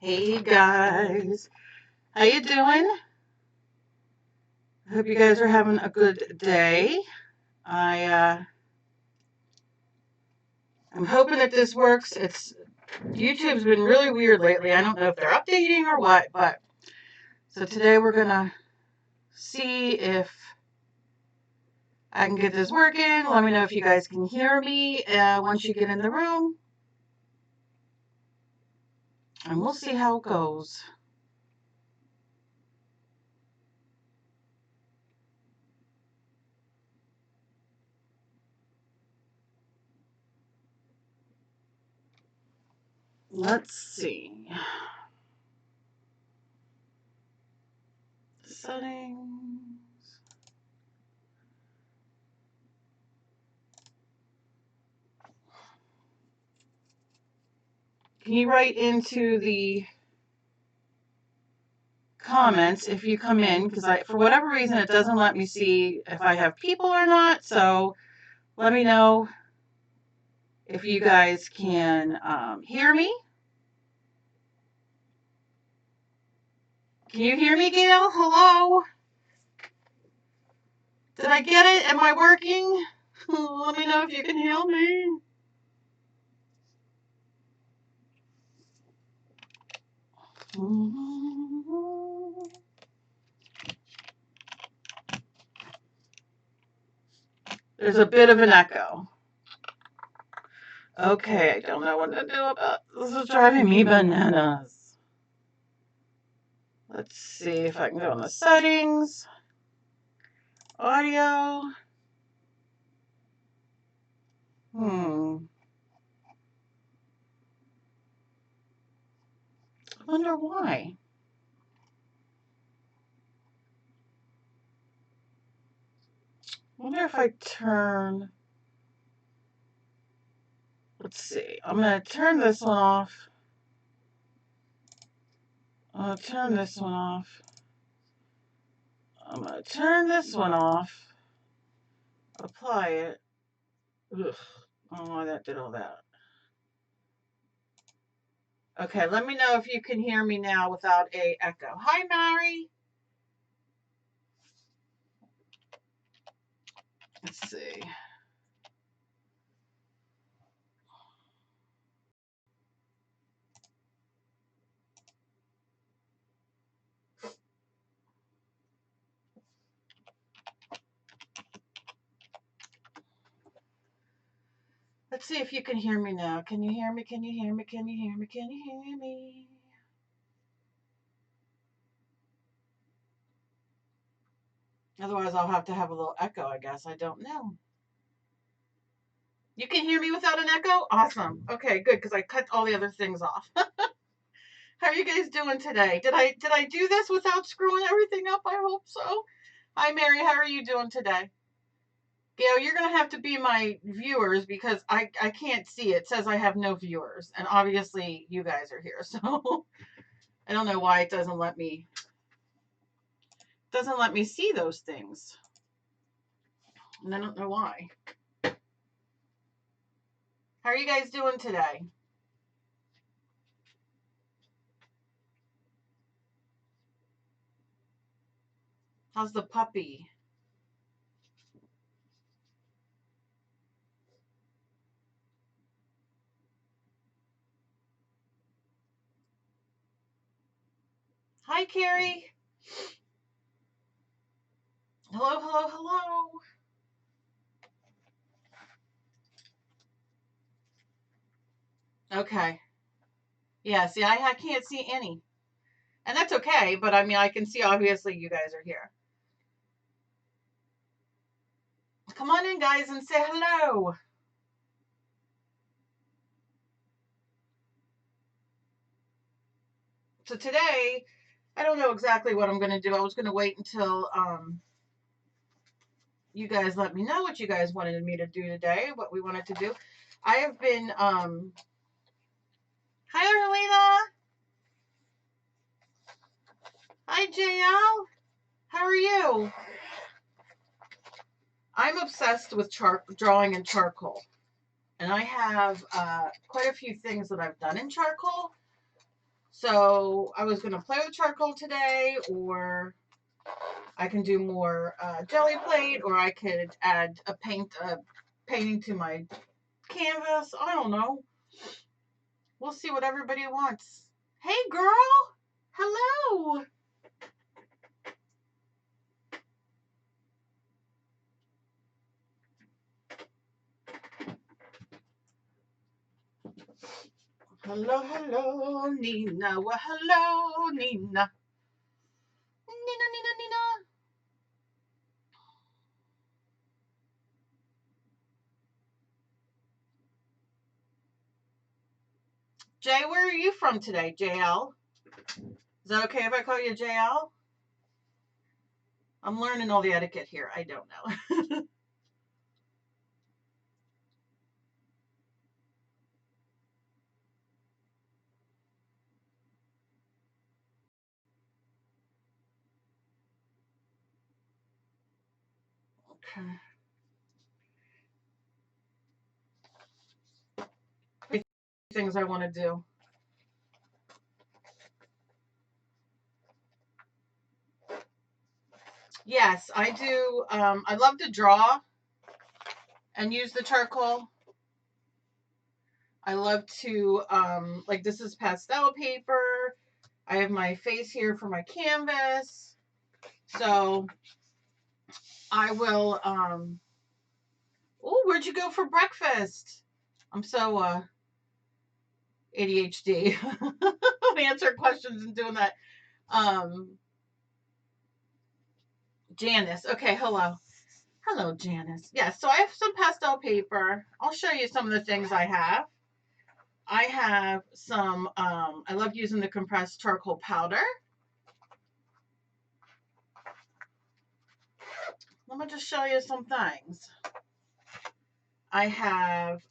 Hey guys, how you doing? I hope you guys are having a good day. I'm hoping that this works. YouTube's been really weird lately. I don't know if they're updating or what, but so today we're gonna see if I can get this working. Let me know if you guys can hear me once you get in the room, and we'll see how it goes. Let's see. Settings. Can you write into the comments if you come in, because for whatever reason it doesn't let me see if I have people or not, so let me know if you guys can hear me. Can you hear me, Gail? Hello? Did I get it? Am I working? Let me know if you can hear me. There's a bit of an echo. Okay, I don't know what to do about this. This is driving me bananas. Let's see if I can go in the settings. Audio. I wonder why. I wonder if I turn, let's see, I'm going to turn this one off. I'm going to turn this one off. I'm going to turn this one off. Apply it. Ugh, I don't know why that did all that. Okay, let me know if you can hear me now without a echo. Hi, Mary. Let's see. Let's see if you can hear me now. Can you hear me? Can you hear me? Can you hear me? Can you hear me? Otherwise, I'll have to have a little echo, I guess. I don't know. You can hear me without an echo? Awesome. Okay, good, because I cut all the other things off. How are you guys doing today? Did I do this without screwing everything up? I hope so. Hi, Mary. How are you doing today? Gail, you're going to have to be my viewers because I can't see. It says I have no viewers, and obviously you guys are here, so I don't know why it doesn't let me see those things, and I don't know why. How are you guys doing today? How's the puppy? Hi, Carrie. Hello, hello, hello. Okay. Yeah, see, I can't see any. And that's okay, but I mean, I can see obviously you guys are here. Come on in, guys, and say hello. So today, I don't know exactly what I'm going to do. I was going to wait until you guys let me know what you guys wanted me to do today, what we wanted to do. I have been, hi, Arlena. Hi, JL. How are you? I'm obsessed with drawing in charcoal. And I have quite a few things that I've done in charcoal. So I was going to play with charcoal today, or I can do more jelly plate, or I could add a painting to my canvas. I don't know. We'll see what everybody wants. Hey, girl. Hello. Hello, hello, Nina. Well, hello, Nina. Nina, Nina, Nina. Jay, where are you from today, JL? Is that okay if I call you JL? I'm learning all the etiquette here. I don't know. Okay. Things I want to do. Yes, I do. I love to draw and use the charcoal. I love to, like, this is pastel paper. I have my face here for my canvas. So I will, oh, where'd you go for breakfast? I'm so ADHD. I'm answering questions and doing that. Janice. Okay, hello. Hello, Janice. Yeah, so I have some pastel paper. I'll show you some of the things I have. I have some, I love using the compressed charcoal powder. Let me just show you some things. I have,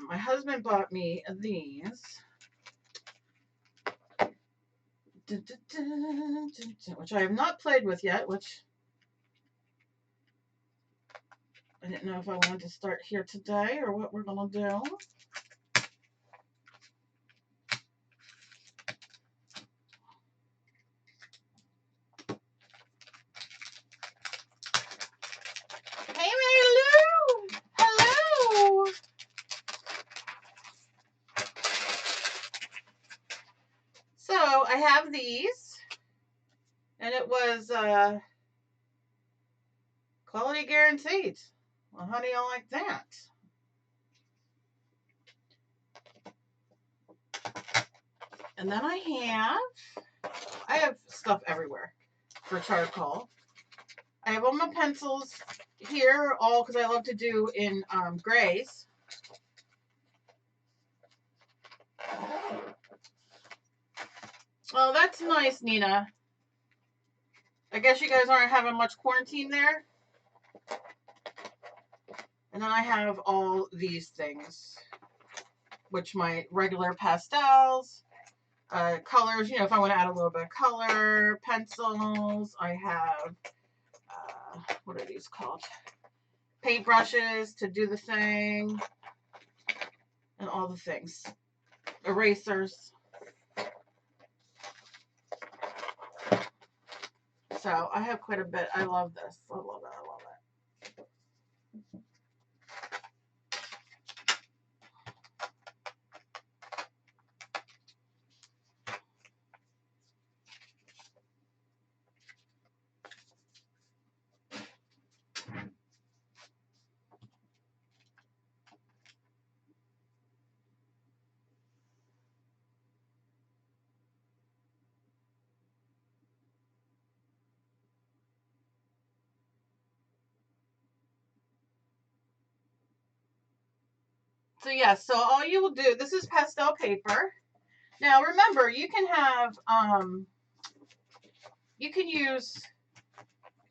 my husband bought me these. Which I have not played with yet, which I didn't know if I wanted to start here today or what we're going to do. Hey, Mary Lou! Hello! So I have these, and it was quality guaranteed. Well, honey, I like that. And then I have stuff everywhere for charcoal. I have all my pencils here, all because I love to do in grays. Oh, that's nice, Nina. I guess you guys aren't having much quarantine there. And then I have all these things, which my regular pastels, colors, you know, if I want to add a little bit of color, pencils. I have, what are these called? Paintbrushes to do the thing, and all the things. Erasers. So I have quite a bit. I love this. I love it. I love it. So yeah, so all you will do, this is pastel paper. Now remember, you can have, you can use,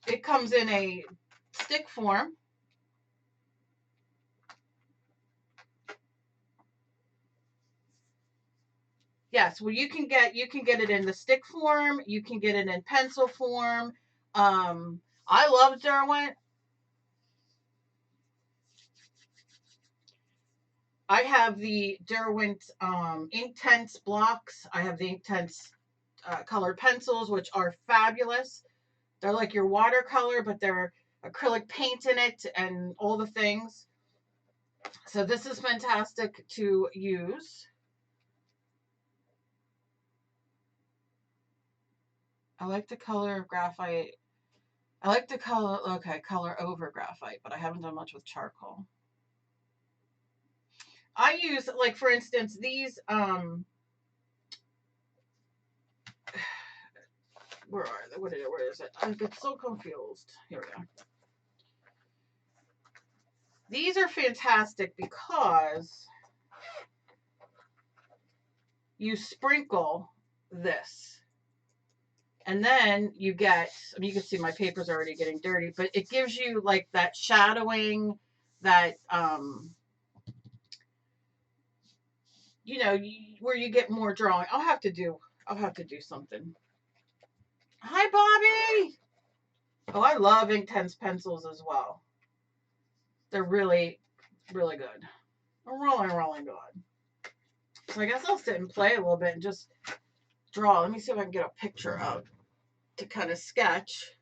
it comes in a stick form. Yes, well you can get it in the stick form, you can get it in pencil form. I love Derwent. I have the Derwent Inktense blocks. I have the Inktense colored pencils, which are fabulous. They're like your watercolor, but they're acrylic paint in it and all the things. So this is fantastic to use. I like the color of graphite. I like the color, okay, color over graphite, but I haven't done much with charcoal. I use, like, for instance, these, where are they? Where is it? I get so confused. Here we go. These are fantastic because you sprinkle this. And then you get, I mean, you can see my paper's already getting dirty, but it gives you like that shadowing, that, you know, where you get more drawing. I'll have to do something. Hi, Bobby. Oh, I love Inktense pencils as well. They're really, really good. Really good. So I guess I'll sit and play a little bit and just draw. Let me see if I can get a picture up to kind of sketch.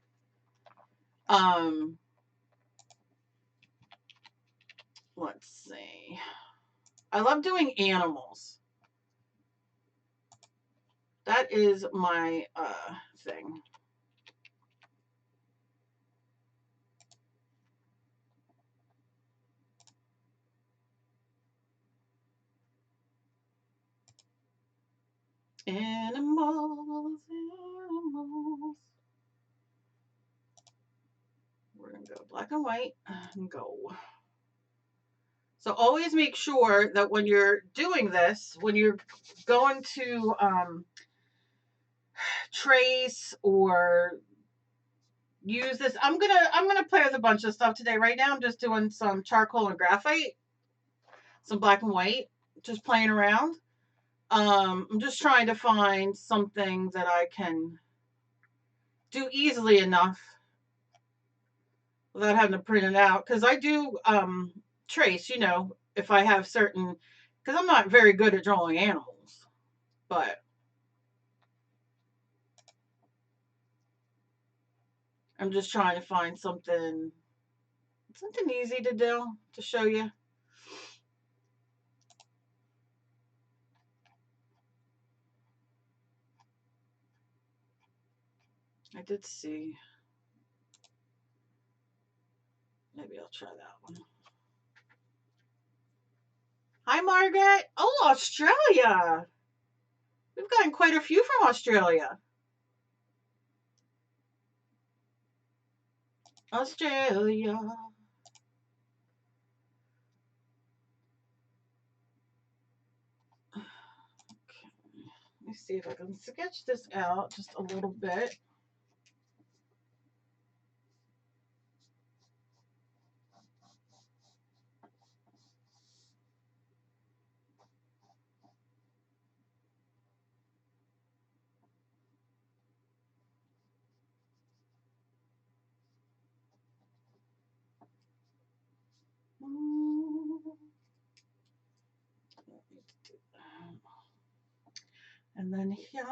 Let's see. I love doing animals. That is my thing. Animals, animals. We're going to go black and white and go. So always make sure that when you're doing this, when you're going to trace or use this, I'm gonna play with a bunch of stuff today. Right now I'm just doing some charcoal and graphite, some black and white, just playing around. I'm just trying to find something that I can do easily enough without having to print it out, because I do trace, you know, if I have certain, because I'm not very good at drawing animals, but I'm just trying to find something easy to do to show you. I did see. Maybe I'll try that one. Hi, Margaret. Oh, Australia. We've gotten quite a few from Australia. Australia. Okay. Let me see if I can sketch this out just a little bit. And then here.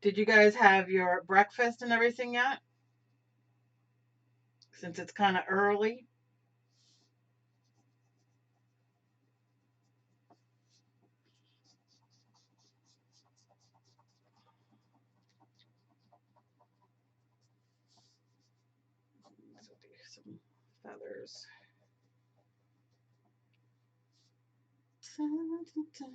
Did you guys have your breakfast and everything yet? Since it's kind of early. Some feathers. Dun, dun, dun.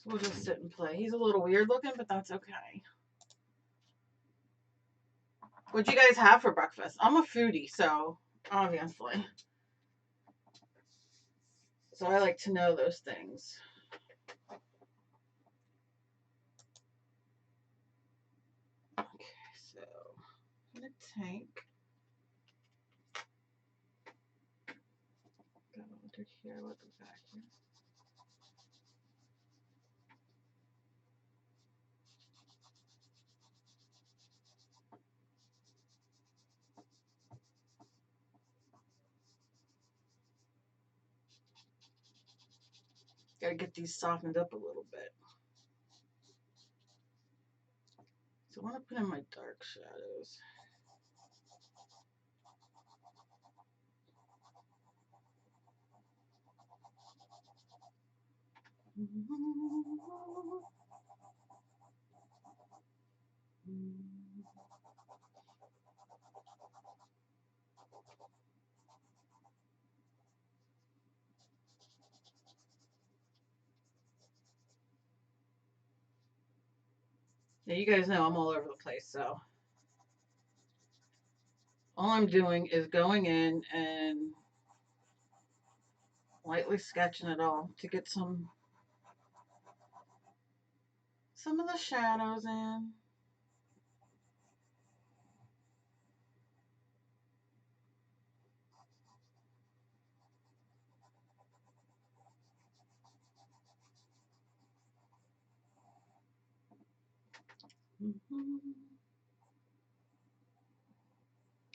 We'll just sit and play. He's a little weird looking, but that's okay. What'd you guys have for breakfast? I'm a foodie, so obviously. So I like to know those things. Okay, so I'm gonna take. Go under here. We'll go back here. Gotta get these softened up a little bit. So I want to put in my dark shadows. Yeah, you guys know I'm all over the place, so all I'm doing is going in and lightly sketching it all to get some of the shadows in.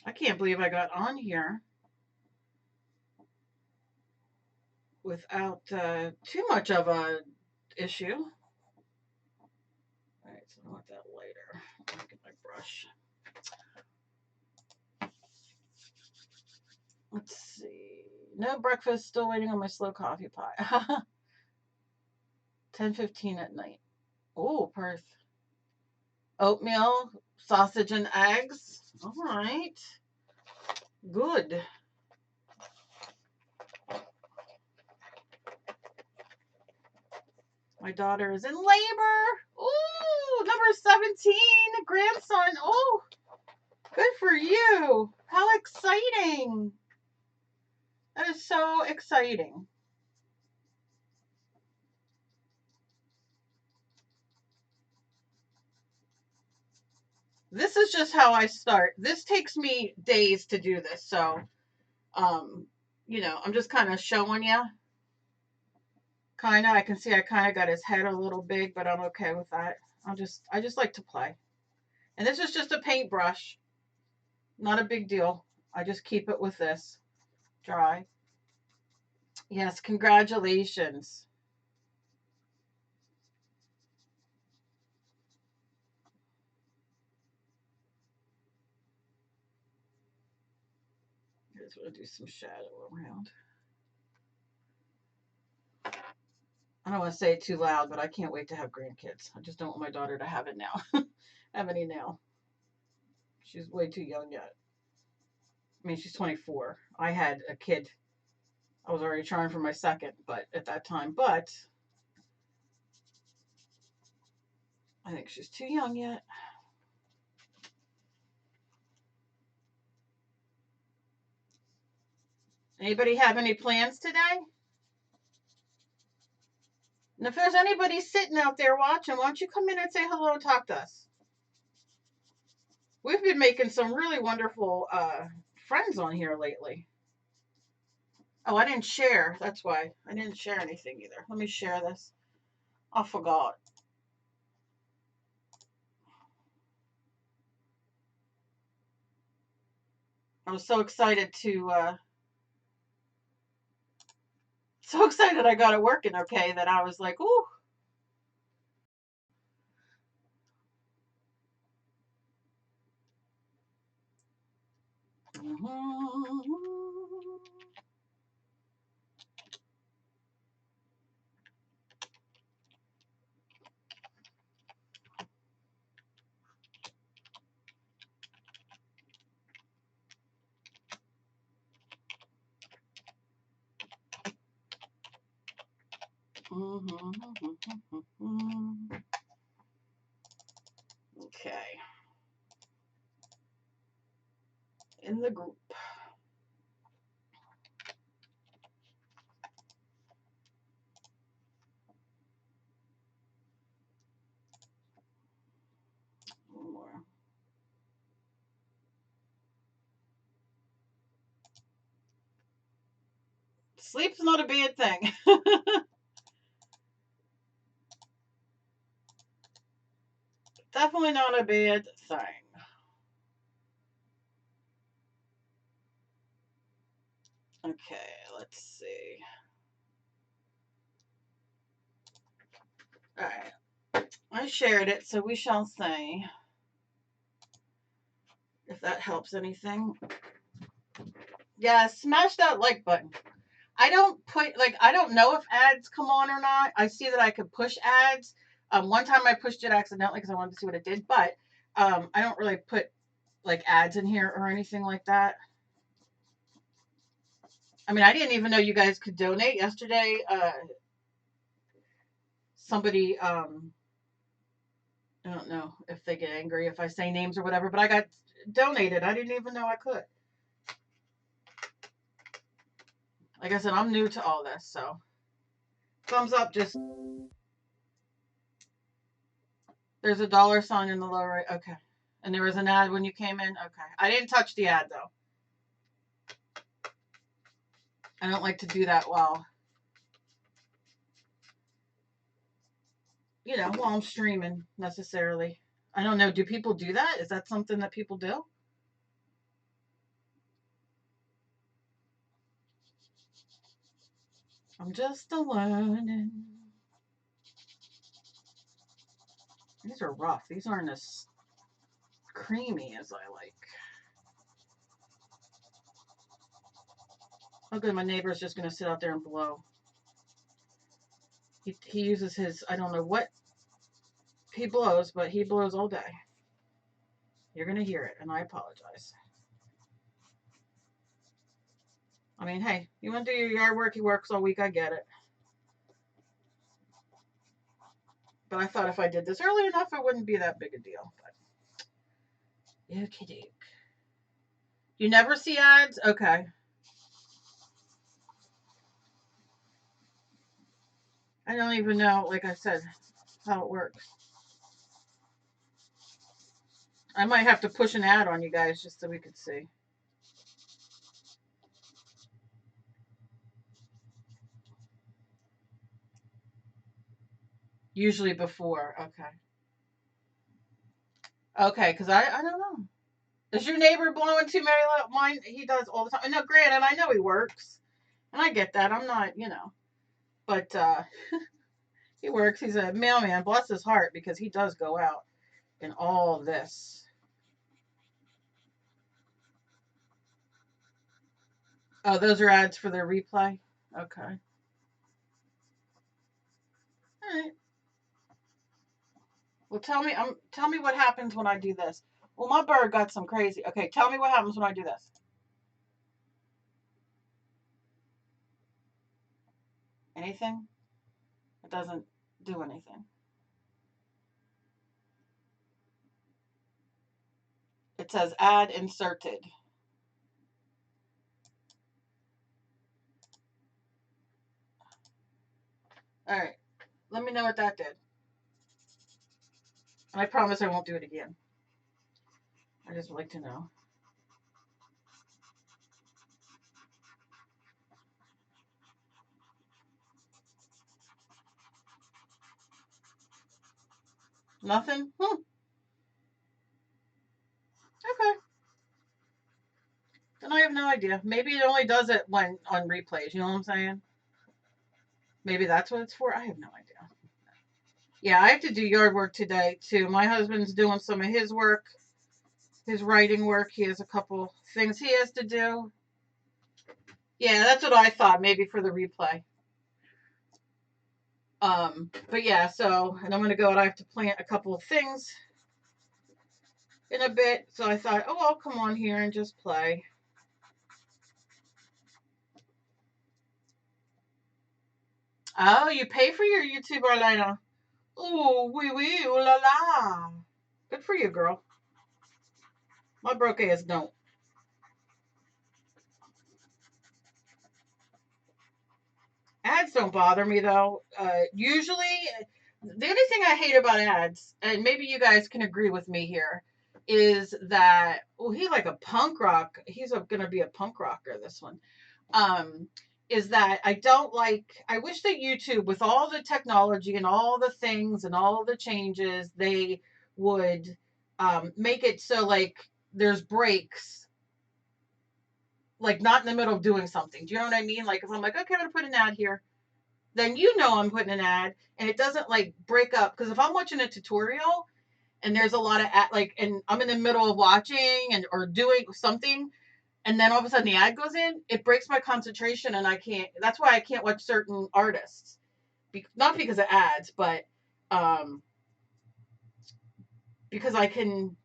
I can't believe I got on here without too much of a issue. All right, so I want that lighter. Let me get my brush. Let's see. No breakfast. Still waiting on my slow coffee pie. 10:15 at night. Oh, Perth. Oatmeal, sausage, and eggs. All right. Good. My daughter is in labor. Ooh, number 17, grandson. Oh, good for you. How exciting. That is so exciting. This is just how I start. This takes me days to do this. So, you know, I'm just kind of showing you. Kind of, I can see I kind of got his head a little big, but I'm okay with that. I just like to play. And this is just a paintbrush. Not a big deal. I just keep it with this. Dry. Yes, congratulations. I just want to do some shadow around. I don't want to say it too loud, but I can't wait to have grandkids. I just don't want my daughter to have it now. Have any now. She's way too young yet. I mean, she's 24. I had a kid. I was already trying for my second, but at that time, but I think she's too young yet. Anybody have any plans today? And if there's anybody sitting out there watching, why don't you come in and say hello and talk to us? We've been making some really wonderful friends on here lately. Oh, I didn't share. That's why. I didn't share anything either. Let me share this. I forgot. I was so excited so excited I got it working okay that I was like, ooh. Okay. In the group. One more. Sleep's not a bad thing. Definitely not a bad thing. Okay, let's see. All right. I shared it, so we shall see if that helps anything. Yeah, smash that like button. I don't put, like, I don't know if ads come on or not. I see that I could push ads. One time I pushed it accidentally because I wanted to see what it did, but I don't really put like ads in here or anything like that. I mean, I didn't even know you guys could donate yesterday. Somebody, I don't know if they get angry if I say names or whatever, but I got donated. I didn't even know I could. Like I said, I'm new to all this, so thumbs up. Just there's a dollar sign in the lower right. Okay, and there was an ad when you came in. Okay, I didn't touch the ad though. I don't like to do that while, you know, while I'm streaming necessarily. I don't know. Do people do that? Is that something that people do? I'm just a learning. These are rough. These aren't as creamy as I like. Oh, good. My neighbor's just going to sit out there and blow. He uses his, I don't know what he blows, but he blows all day. You're going to hear it, and I apologize. I mean, hey, you want to do your yard work? He works all week. I get it. But I thought if I did this early enough, it wouldn't be that big a deal. But okie doke. You never see ads? Okay. I don't even know, like I said, how it works. I might have to push an ad on you guys just so we could see. Usually before. Okay. Okay, because I don't know. Is your neighbor blowing too, Mary? Mine, he does all the time. No, granted, I know he works. And I get that. I'm not, you know. But he works. He's a mailman. Bless his heart, because he does go out in all this. Oh, those are ads for their replay? Okay. All right. Well, tell me what happens when I do this. Well, my bird got some crazy. Okay, tell me what happens when I do this. Anything? It doesn't do anything. It says ad inserted. All right. Let me know what that did. And I promise I won't do it again. I just would like to know. Nothing? Okay. Then I have no idea. Maybe it only does it when on replays. You know what I'm saying? Maybe that's what it's for. I have no idea. Yeah, I have to do yard work today too. My husband's doing some of his work, his writing work. He has a couple things he has to do. Yeah, that's what I thought. Maybe for the replay. But yeah, so, and I'm going to go and I have to plant a couple of things in a bit. So I thought, oh, I'll come on here and just play. Oh, you pay for your YouTube, Arlena. Oh, wee wee, ooh la la. Good for you, girl. My broke ass don't. Ads don't bother me though. Usually, the only thing I hate about ads, and maybe you guys can agree with me here, is that, well, he's like a punk rock. He's gonna be a punk rocker, this one. Is that I don't like, I wish that YouTube, with all the technology and all the things and all the changes, they would make it so like there's breaks, like not in the middle of doing something. Do you know what I mean? Like if I'm like, okay, I'm gonna put an ad here. then you know I'm putting an ad, and it doesn't like break up. Because if I'm watching a tutorial and there's a lot of ad, like, and I'm in the middle of watching and or doing something, and then all of a sudden the ad goes in, it breaks my concentration, and I can't. That's why I can't watch certain artists, not because of ads, but because I can.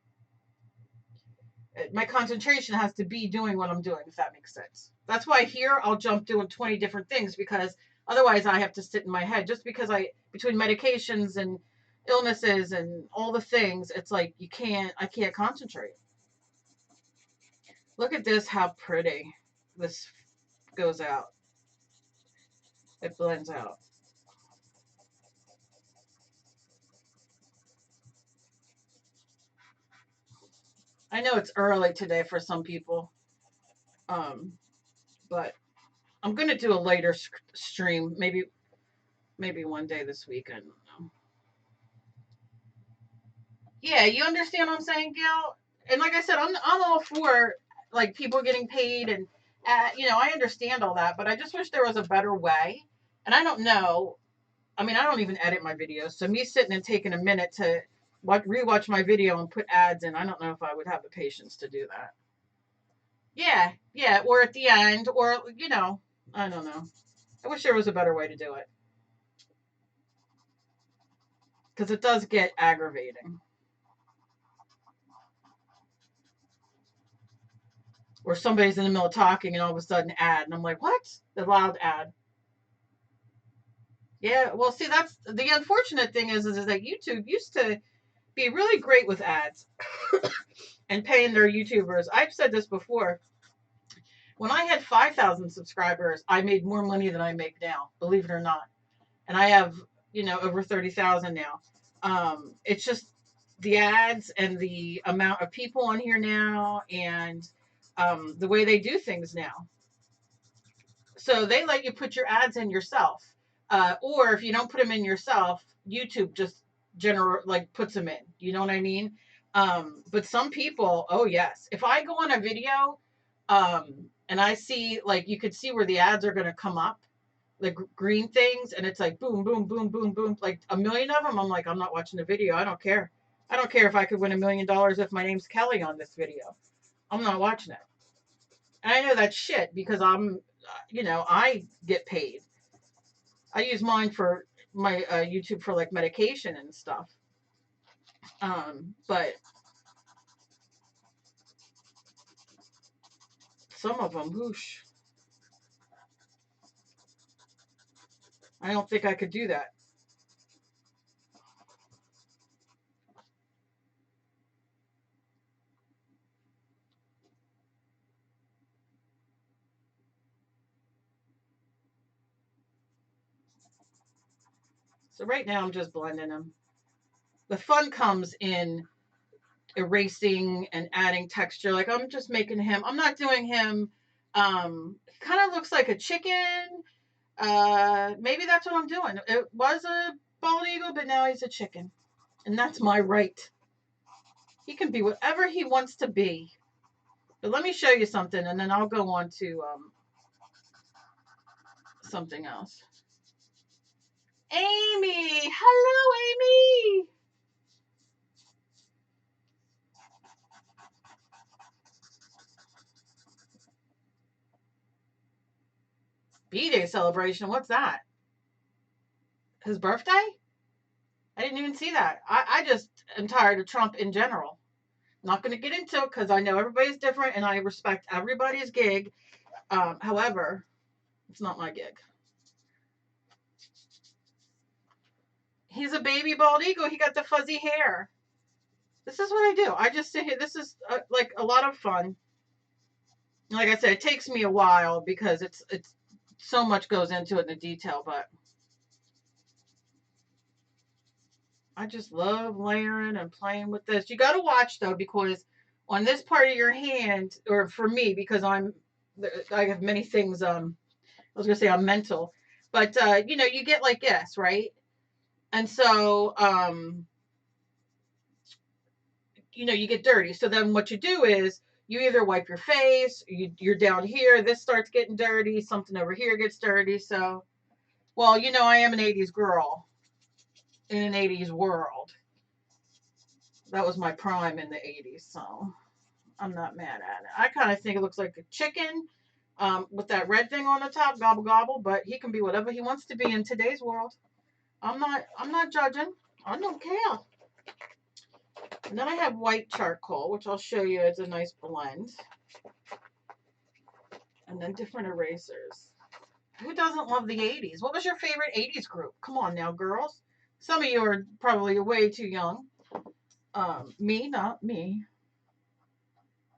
My concentration has to be doing what I'm doing, if that makes sense. That's why here I'll jump doing 20 different things, because otherwise I have to sit in my head, just because between medications and illnesses and all the things, it's like I can't concentrate. Look at this, how pretty this goes out. It blends out. I know it's early today for some people, but I'm gonna do a later stream, maybe one day this weekend. Yeah, you understand what I'm saying, Gail? And like I said, I'm all for like people getting paid, and I understand all that, but I just wish there was a better way. And I don't know. I mean, I don't even edit my videos, so me sitting and taking a minute to rewatch my video and put ads in, I don't know if I would have the patience to do that. Yeah, yeah, or at the end, or I don't know. I wish there was a better way to do it, because it does get aggravating. Or somebody's in the middle of talking and all of a sudden ad, and I'm like, what? The loud ad. Yeah, well, see, that's the unfortunate thing is that YouTube used to be really great with ads and paying their YouTubers. I've said this before. When I had 5,000 subscribers, I made more money than I make now, believe it or not. And I have, over 30,000 now. It's just the ads and the amount of people on here now, and the way they do things now. So they let you put your ads in yourself. Or if you don't put them in yourself, YouTube just puts them in. You know what I mean? But some people, oh yes. If I go on a video, and I see, like, you could see where the ads are going to come up, the green things, and it's like boom, boom, boom, boom, boom, like a million of them. I'm like, I'm not watching the video. I don't care. I don't care if I could win $1 million if my name's Kelly on this video. I'm not watching it. And I know that's shit, because I get paid. I use mine for my YouTube for like medication and stuff. But some of them, whoosh. I don't think I could do that. So right now I'm just blending them. The fun comes in erasing and adding texture. Like, I'm just making him, I'm not doing him, he kind of looks like a chicken. Maybe that's what I'm doing. It was a bald eagle, but now he's a chicken. And that's my right. He can be whatever he wants to be. But let me show you something, and then I'll go on to something else. Amy! Hello, Amy! B-Day celebration? What's that? His birthday? I didn't even see that. I just am tired of Trump in general. Not going to get into it, because I know everybody's different, and I respect everybody's gig. However, it's not my gig. He's a baby bald eagle. He got the fuzzy hair. This is what I do. I just sit here. This is like a lot of fun. Like I said, it takes me a while, because it's so much goes into it in the detail, but I just love layering and playing with this. You got to watch, though, because on this part of your hand, or for me, because I have many things, I was going to say I'm mental, but, you get like this, right? And so, you get dirty. So then what you do is you either wipe your face, you're down here, this starts getting dirty, something over here gets dirty. So Well, you know, I am an 80s girl in an 80s world. That was my prime in the 80s, so I'm not mad at it. I kind of think it looks like a chicken with that red thing on the top, gobble gobble, but he can be whatever he wants to be in today's world. I'm not judging. I don't care. And then I have white charcoal, which I'll show you. It's a nice blend. And then different erasers. Who doesn't love the 80s? What was your favorite 80s group? Come on now, girls. Some of you are probably way too young. Me, not me.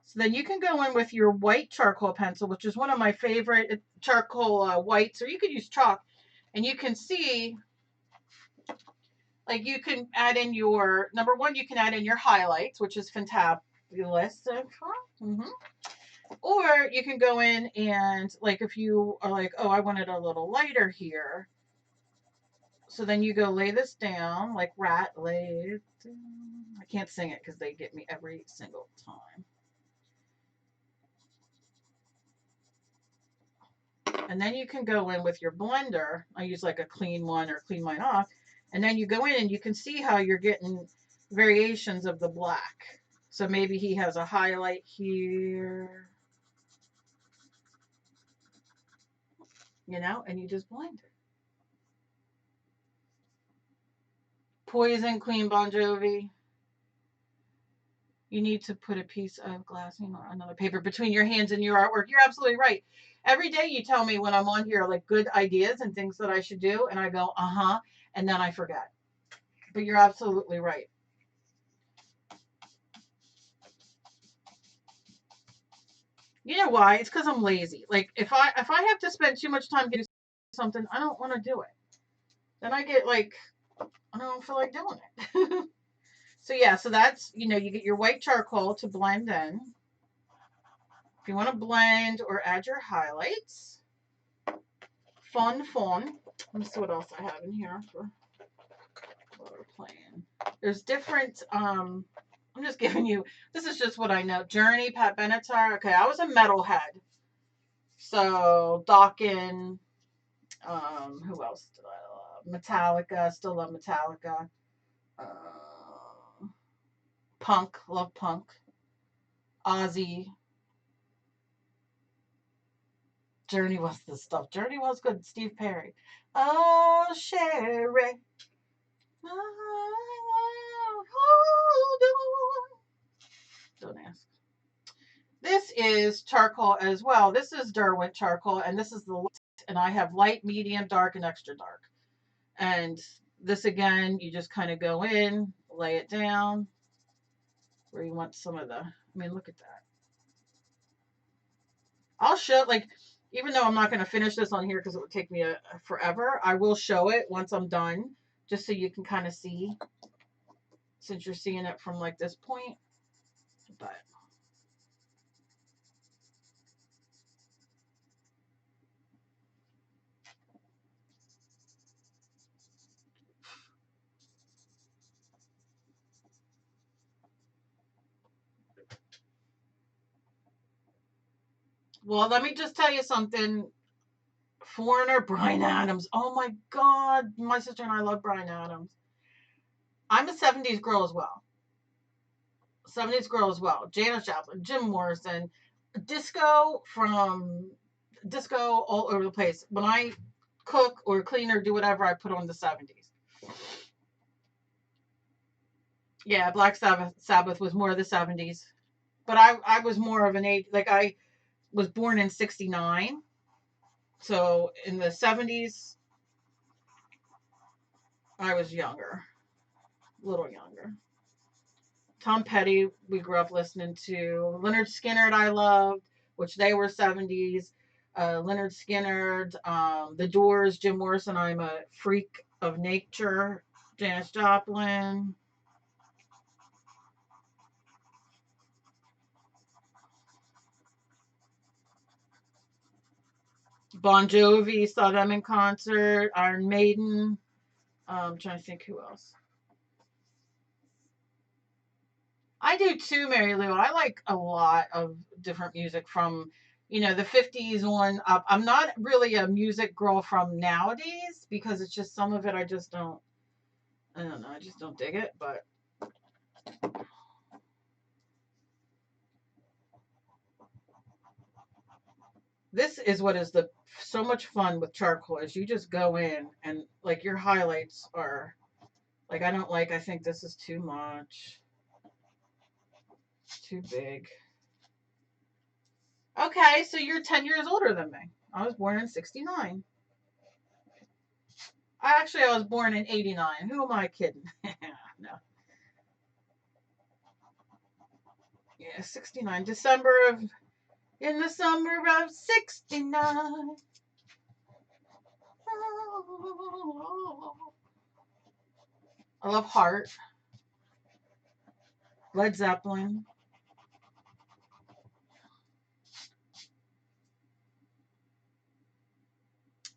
So then you can go in with your white charcoal pencil, which is one of my favorite charcoal whites, or you could use chalk. And you can see, like, you can add in your, number one, you can add in your highlights, which is fantabulous. Mm-hmm. Or you can go in and, like, if you are like, oh, I want it a little lighter here. So then you go lay this down, like rat lay it down. I can't sing it because they get me every single time. And then you can go in with your blender. I use like a clean one or clean mine off. And then you go in and you can see how you're getting variations of the black. So maybe he has a highlight here, you know, and you just blend it. Poison, Queen Bon Jovi. You need to put a piece of glassine or another paper between your hands and your artwork. You're absolutely right. Every day you tell me when I'm on here, like, good ideas and things that I should do, and I go, uh-huh, and then I forget. But you're absolutely right. You know why? It's because I'm lazy. Like, if I have to spend too much time getting something, I don't want to do it. Then I get like, I don't feel like doing it. So yeah, so that's, you know, you get your white charcoal to blend in. If you want to blend or add your highlights. Fun. Let me see what else I have in here for what we're playing. There's different, I'm just giving you, this is just what I know. Journey, Pat Benatar. Okay, I was a metalhead. So, Dawkins, who else did I love? Metallica, still love Metallica. Punk, love punk. Ozzy. Journey was the stuff. Journey was good. Steve Perry. Oh, Sherry. Don't ask. This is charcoal as well. This is Derwent charcoal, and this is the light, and I have light, medium, dark, and extra dark. And this again, you just kind of go in, lay it down where you want some of the, I mean, look at that. I'll show, like, even though I'm not going to finish this on here because it would take me forever, I will show it once I'm done, just so you can kind of see, since you're seeing it from like this point. But well, let me just tell you something. Foreigner, Bryan Adams. Oh my God. My sister and I love Bryan Adams. I'm a 70s girl as well. 70s girl as well. Janis Joplin, Jim Morrison, disco all over the place. When I cook or clean or do whatever, I put on the 70s. Yeah, Black Sabbath was more of the 70s. But I was more of an age, like I was born in 69. So in the 70s, I was younger, a little younger. Tom Petty, we grew up listening to. Leonard Skinner, I loved, which they were 70s. Leonard Skinner, The Doors, Jim Morrison, I'm a freak of nature. Janis Joplin. Bon Jovi, saw them in concert. Iron Maiden. I'm trying to think who else. I do too, Mary Lou. I like a lot of different music from, you know, the 50s one up. I'm not really a music girl from nowadays because it's just some of it I just don't, I don't know, I just don't dig it. But this is what is the so much fun with charcoal is you just go in and like your highlights are like I think this is too much, too big. Okay, so you're 10 years older than me. I was born in 69. I was born in 89. Who am I kidding? No. Yeah, 69. In the summer of 69. I love Heart, Led Zeppelin.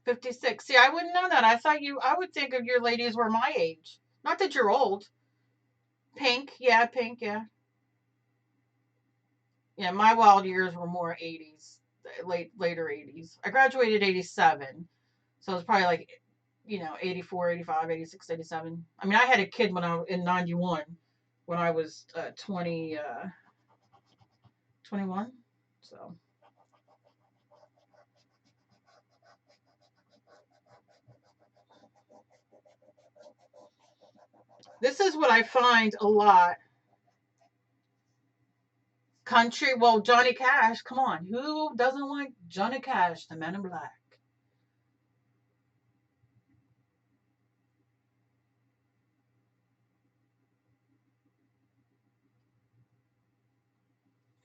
56. See, I wouldn't know that. I would think of your ladies were my age. Not that you're old. Pink, yeah, Pink, yeah. Yeah, my wild years were more 80s, later 80s. I graduated 87, so it was probably like, you know, 84, 85, 86, 87. I mean, I had a kid when I was in 91 when I was 21. So this is what I find a lot. Country, well, Johnny Cash, come on. Who doesn't like Johnny Cash, the Man in Black?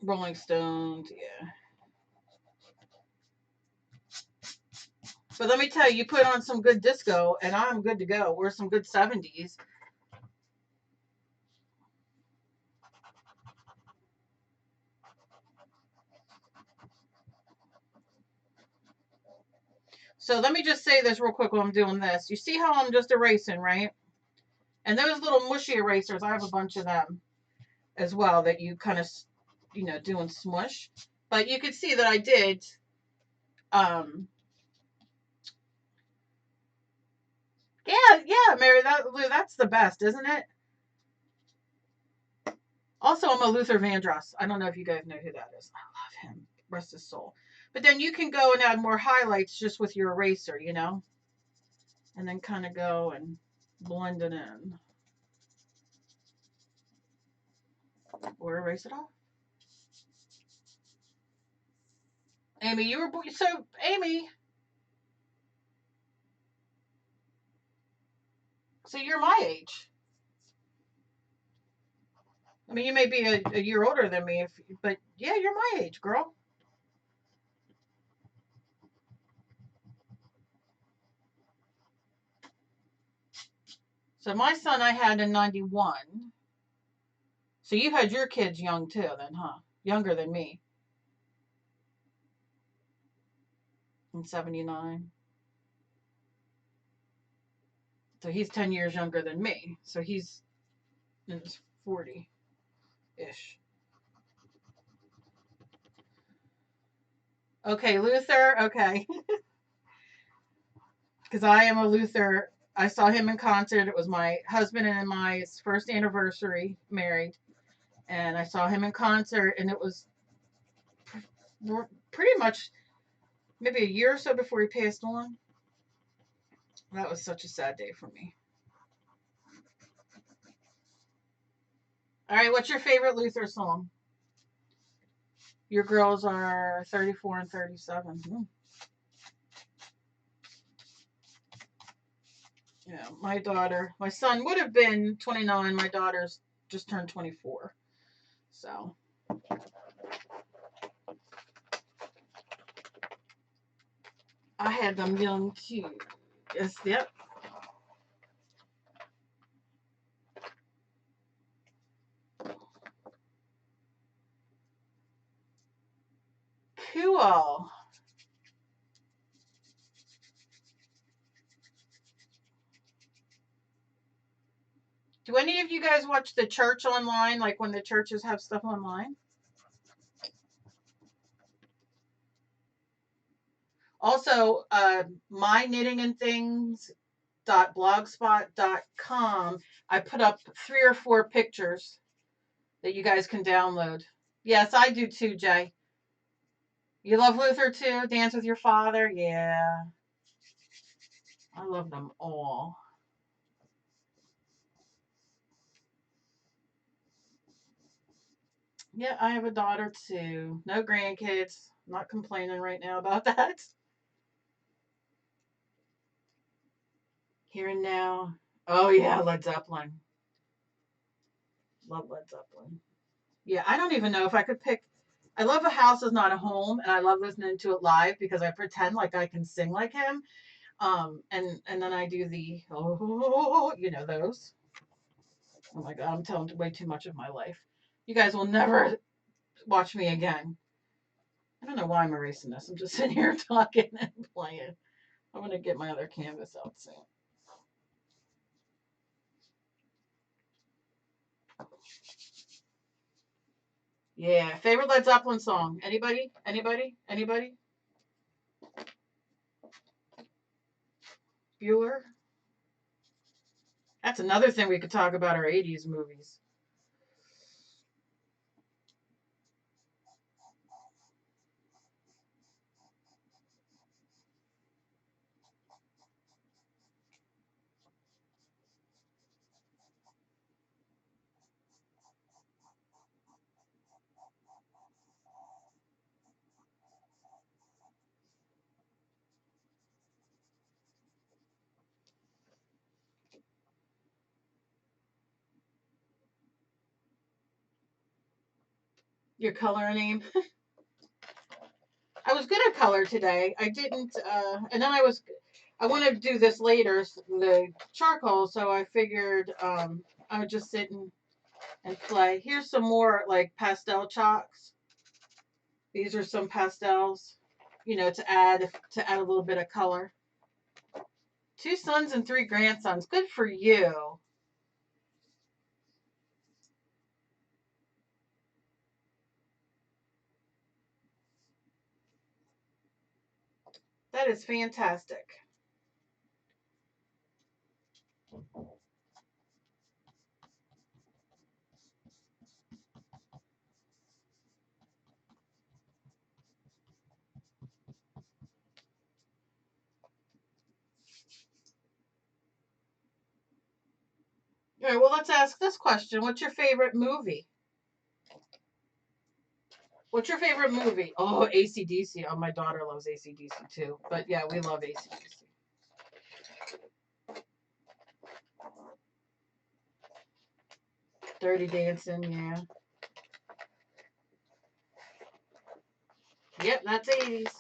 Rolling Stones, yeah. But let me tell you, you put on some good disco, and I'm good to go. Or some good 70s. So let me just say this real quick while I'm doing this. You see how I'm just erasing, right? And those little mushy erasers, I have a bunch of them as well that you kind of, you know, do and smush. But you could see that I did, um, yeah, Mary, that's the best, isn't it? Also, I'm a Luther Vandross. I don't know if you guys know who that is. I love him. Rest his soul. But then you can go and add more highlights just with your eraser, you know? And then kind of go and blend it in. Or erase it off. Amy, you were born. So, Amy. So you're my age. I mean, you may be a year older than me, but yeah, you're my age, girl. So my son I had in 91. So you had your kids young too then, huh? Younger than me. In 79. So he's 10 years younger than me. So he's in his 40-ish. Okay, Luther. Okay. Because I am a Luther. I saw him in concert. It was my husband and my first anniversary married. And I saw him in concert, and it was pretty much maybe a year or so before he passed on. That was such a sad day for me. All right, what's your favorite Luther song? Your girls are 34 and 37. Yeah, my son would have been 29. My daughter's just turned 24. So. I had them young too. Yes, yep. Cool. Do any of you guys watch the church online, like when the churches have stuff online? also myknittingnthings.blogspot.com. I put up 3 or 4 pictures that you guys can download. Yes, I do too, Jay. You love Luther too? Dance with Your Father? Yeah. I love them all. Yeah, I have a daughter too. No grandkids. Not complaining right now about that. Here and Now. Oh yeah, Led Zeppelin. Love Led Zeppelin. Yeah, I don't even know if I could pick. I love A House Is Not a Home, and I love listening to it live because I pretend like I can sing like him. And then I do the those. Oh my god, I'm telling way too much of my life. You guys will never watch me again. I don't know why I'm erasing this. I'm just sitting here talking and playing. I'm gonna get my other canvas out soon. Yeah, favorite Led Zeppelin song. Anybody? Anybody? Anybody? Bueller? That's another thing we could talk about our 80s movies. Your color name. I was good at color today. I didn't, and then I want to do this later, the charcoal, so I figured I would just sit and play. Here's some more like pastel chalks. These are some pastels, to add a little bit of color. 2 sons and 3 grandsons. Good for you. That is fantastic. All right, well, let's ask this question. What's your favorite movie? What's your favorite movie? Oh, AC/DC. Oh, my daughter loves AC/DC too. But yeah, we love AC/DC. Dirty Dancing, yeah. Yep, that's 80s.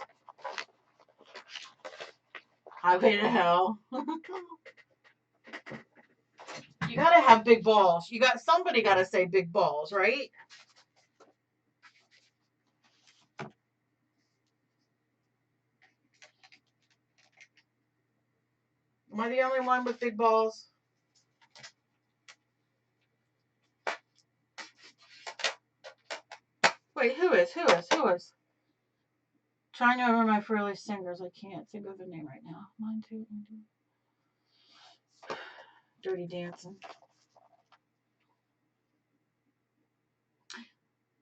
Highway to Hell. You gotta have big balls. Somebody gotta say big balls, right? Am I the only one with big balls? Wait, who is? Trying to remember my Furley singers. I can't think of the name right now. Mine too. Dirty Dancing.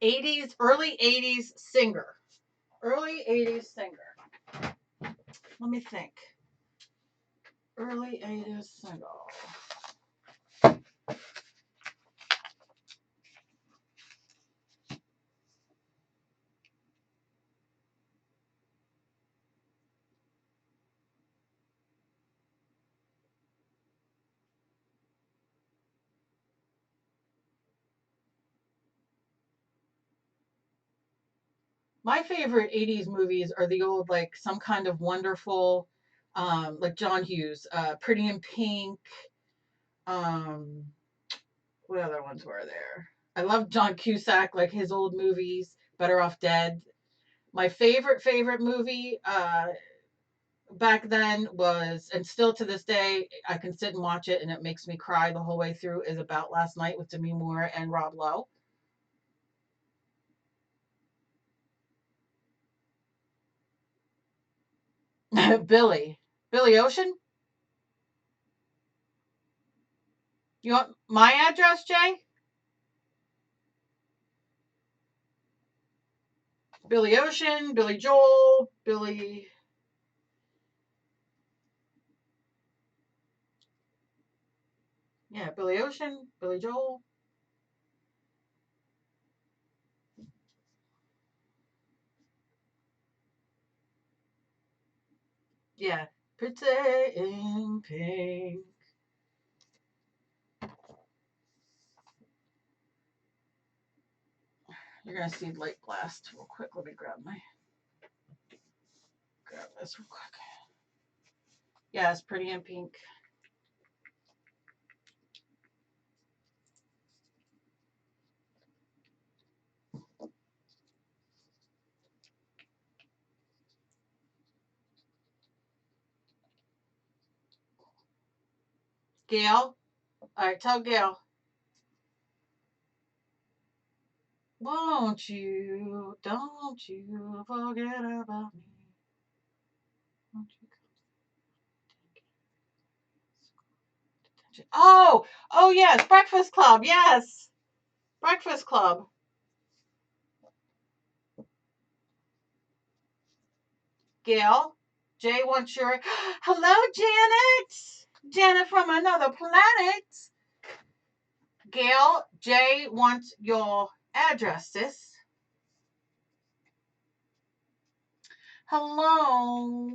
80s, early 80s singer. Early 80s singer. Let me think. Early 80s singer. My favorite 80s movies are the old, like, Some Kind of Wonderful, like John Hughes, Pretty in Pink. Um, what other ones were there? I love John Cusack, like his old movies, Better Off Dead. My favorite movie back then was, and still to this day, I can sit and watch it and it makes me cry the whole way through, is About Last Night with Demi Moore and Rob Lowe. Billy Ocean. You want my address, Jay? Billy Ocean, Billy Joel, Billy. Yeah, Billy Ocean, Billy Joel. Yeah, pretty in pink. You're gonna see light blast real quick. Let me grab this real quick. Yeah, it's pretty in pink. Gail, all right, tell Gail. Don't you forget about me. Won't you Oh, yes, Breakfast Club. Yes, Breakfast Club. Gail, Jay wants your. Hello, Janet. Janet from another planet. Gail, Jay wants your address, sis. Hello.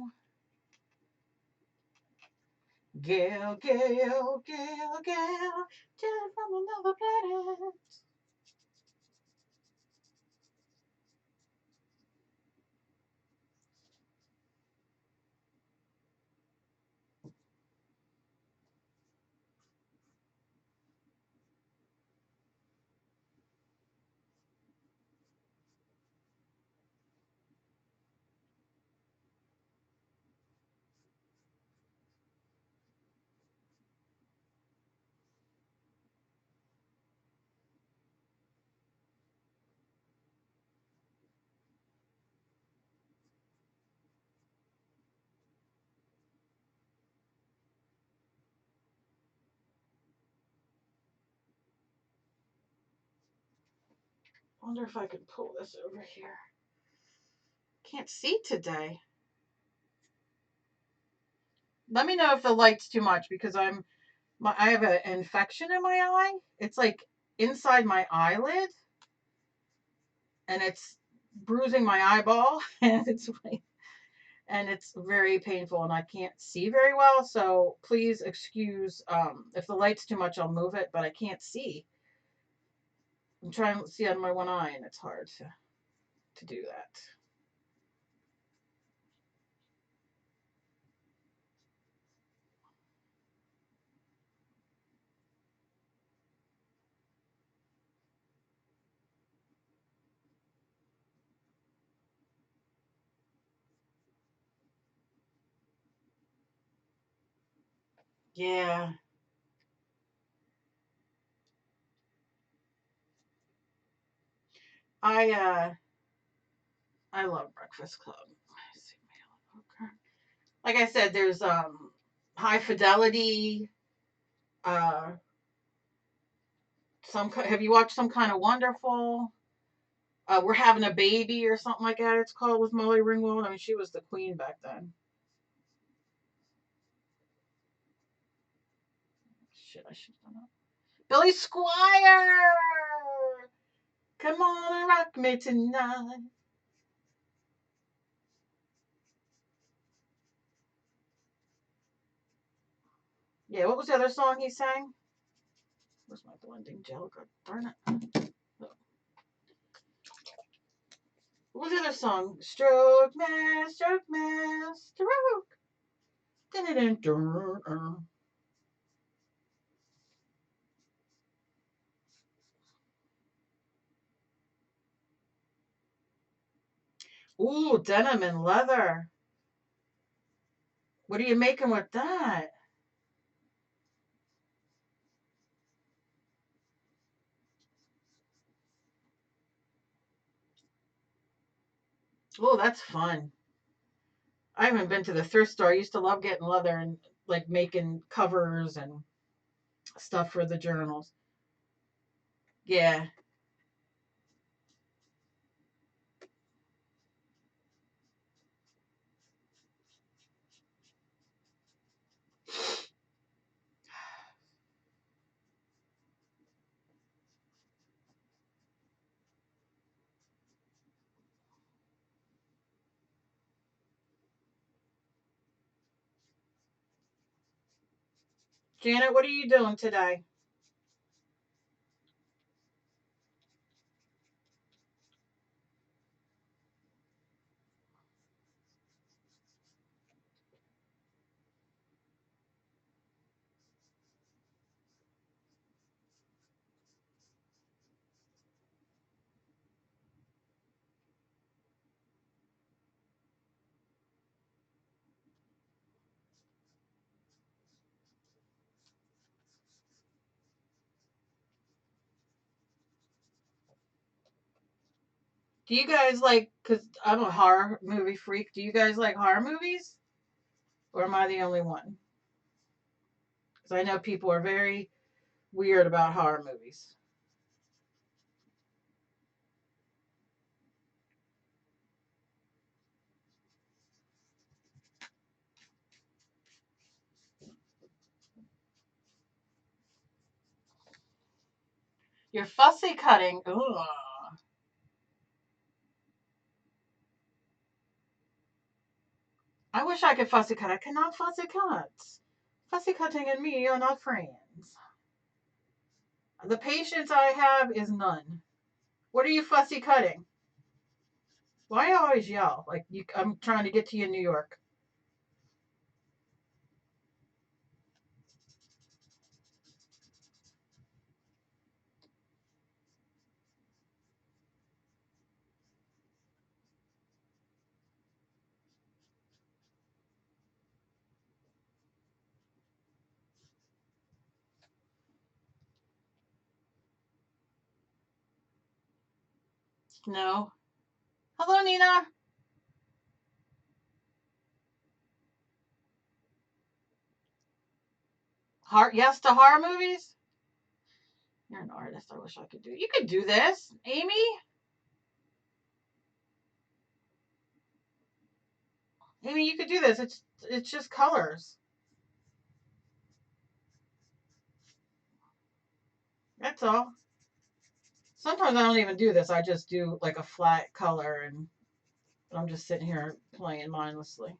Gail, Janet from another planet. Wonder if I can pull this over here. Can't see today. Let me know if the light's too much because I have an infection in my eye. It's like inside my eyelid, and it's bruising my eyeball, and it's very painful, and I can't see very well. So please excuse if the light's too much. I'll move it, but I can't see. I'm trying to see on my one eye, and it's hard to do that. Yeah, I love Breakfast Club. Like I said, there's High Fidelity. Uh, have you watched Some Kind of Wonderful? We're Having a Baby or something like that. It's called with Molly Ringwald. I mean, she was the queen back then. Shit, I should have done that. Billy Squire. Come on and rock me tonight. Yeah, what was the other song he sang? Where's my blending gel? God darn it. What was the other song? Stroke man, stroke man, stroke. Ooh, denim and leather. What are you making with that? Oh, that's fun. I haven't been to the thrift store. I used to love getting leather and like making covers and stuff for the journals. Yeah. Janet, what are you doing today? Do you guys like, because I'm a horror movie freak, do you guys like horror movies? Or am I the only one? Because I know people are very weird about horror movies. You're fussy cutting. Ugh. I wish I could fussy cut. I cannot fussy cut. Fussy cutting and me are not friends. The patience I have is none. What are you fussy cutting? Why you always yell? Like I'm trying to get to you in New York. No. Hello, Nina. Yes to horror movies? You're an artist. I wish I could do it. You could do this, Amy. Amy, you could do this. It's just colors. That's all. Sometimes I don't even do this. I just do like a flat color and I'm just sitting here playing mindlessly.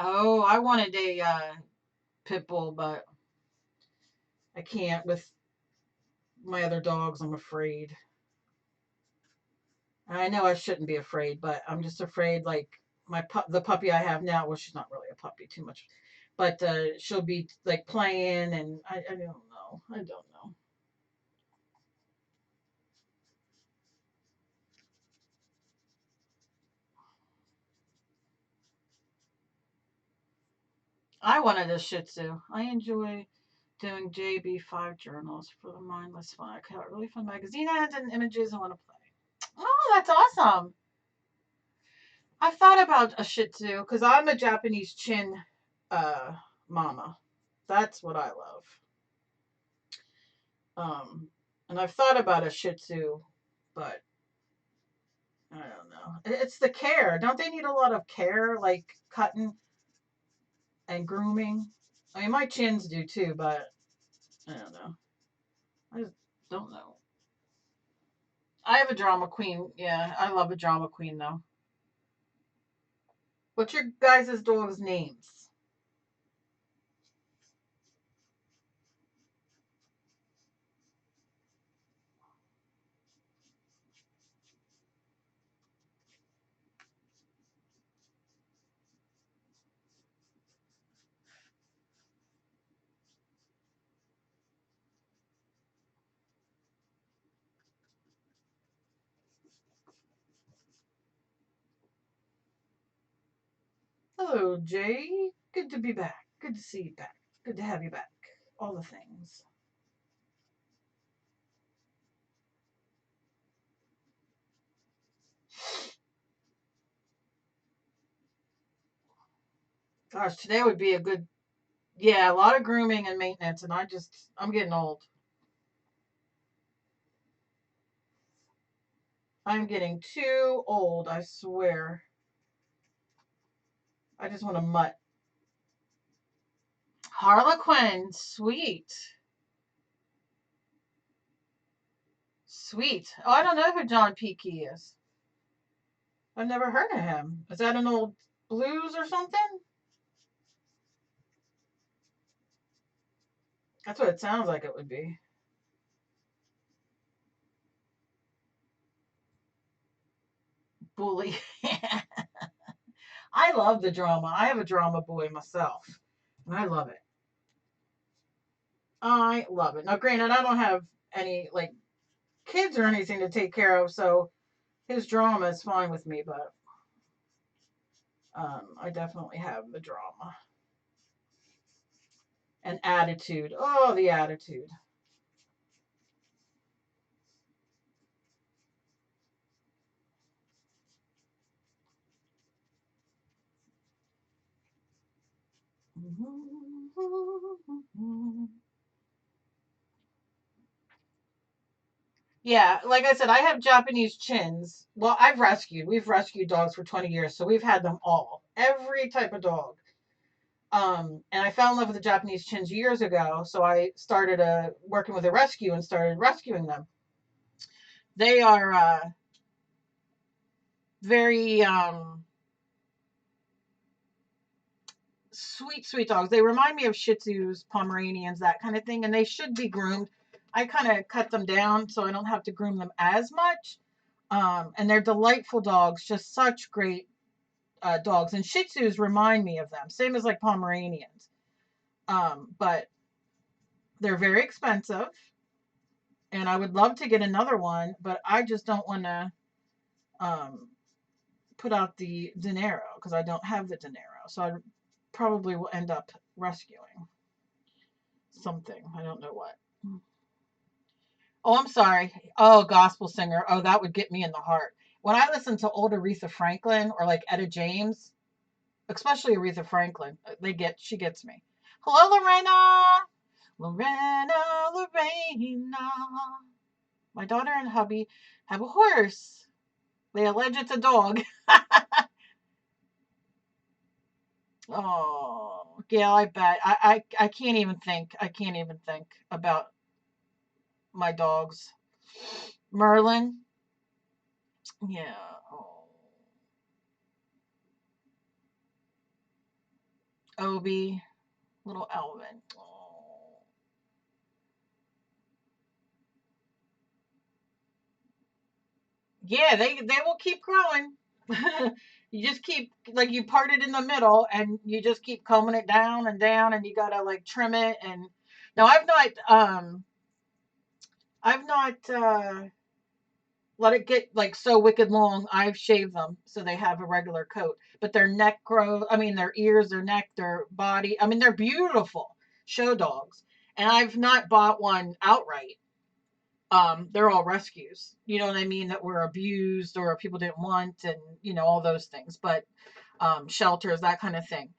Oh, I wanted a pit bull, but I can't with my other dogs. I'm afraid. I know I shouldn't be afraid, but I'm just afraid. Like the puppy I have now. Well, she's not really a puppy too much, but she'll be like playing, and I don't know. I don't know. I wanted a Shih Tzu. I enjoy doing JB5 journals for the mindless fun. I cut really fun magazine ads and images I want to play. Oh, that's awesome. I've thought about a Shih Tzu because I'm a Japanese chin uh, mama. That's what I love. Um, and I've thought about a Shih Tzu, but I don't know. It's the care. Don't they need a lot of care, like cutting and grooming? I mean, my chins do too, but I don't know. I just don't know. I have a drama queen. Yeah, I love a drama queen though. What's your guys' dogs' names? Hello, Jay. Good to be back. Good to see you back. Good to have you back. All the things. Gosh, today would be a good, yeah, a lot of grooming and maintenance, and I'm getting old. I'm getting too old, I swear. I just want to mutt. Harlequin, sweet. Sweet. Oh, I don't know who John Peaky is. I've never heard of him. Is that an old blues or something? That's what it sounds like it would be. Bully. I love the drama. I have a drama boy myself, and I love it. I love it. Now, granted, I don't have any like kids or anything to take care of, so his drama is fine with me. But I definitely have the drama and attitude. Oh, the attitude. Yeah, like I said, I have Japanese chins. Well, we've rescued dogs for 20 years, so we've had them all, every type of dog. And I fell in love with the Japanese chins years ago, so I started working with a rescue and started rescuing them. They are very sweet, sweet dogs. They remind me of Shih Tzus, Pomeranians, that kind of thing, and they should be groomed. I kind of cut them down so I don't have to groom them as much. And they're delightful dogs, just such great dogs. And Shih Tzus remind me of them, same as like Pomeranians. But they're very expensive, and I would love to get another one, but I just don't want to um, put out the dinero because I don't have the dinero. So I probably will end up rescuing something. I don't know what. Oh, I'm sorry. Oh, gospel singer. Oh, that would get me in the heart. When I listen to old Aretha Franklin or like Etta James, especially Aretha Franklin, she gets me. Hello, Lorena. Lorena. My daughter and hubby have a horse. They allege it's a dog. Oh, yeah, I bet. I can't even think. I can't even think about my dogs. Merlin. Yeah. Oh. Obi. Little Alvin. Oh. Yeah, they will keep growing. You just keep like you part it in the middle and you just keep combing it down and you gotta like trim it and now I've not let it get like so wicked long. I've shaved them so they have a regular coat. But their neck grows, I mean their ears, their neck, their body. I mean they're beautiful show dogs. And I've not bought one outright. They're all rescues. You know what I mean? That were abused or people didn't want and all those things. But shelters, that kind of thing.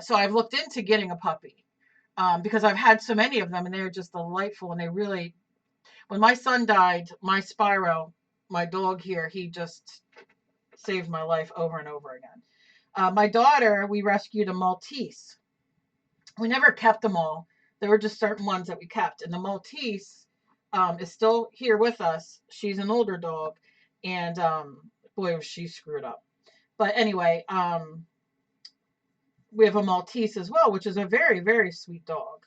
So I've looked into getting a puppy. Because I've had so many of them and they're just delightful and they really when my son died, my Spyro, my dog here, he just saved my life over and over again. My daughter, we rescued a Maltese. We never kept them all. There were just certain ones that we kept. And the Maltese is still here with us. She's an older dog. And boy, was she screwed up. But anyway, we have a Maltese as well, which is a very, very sweet dog.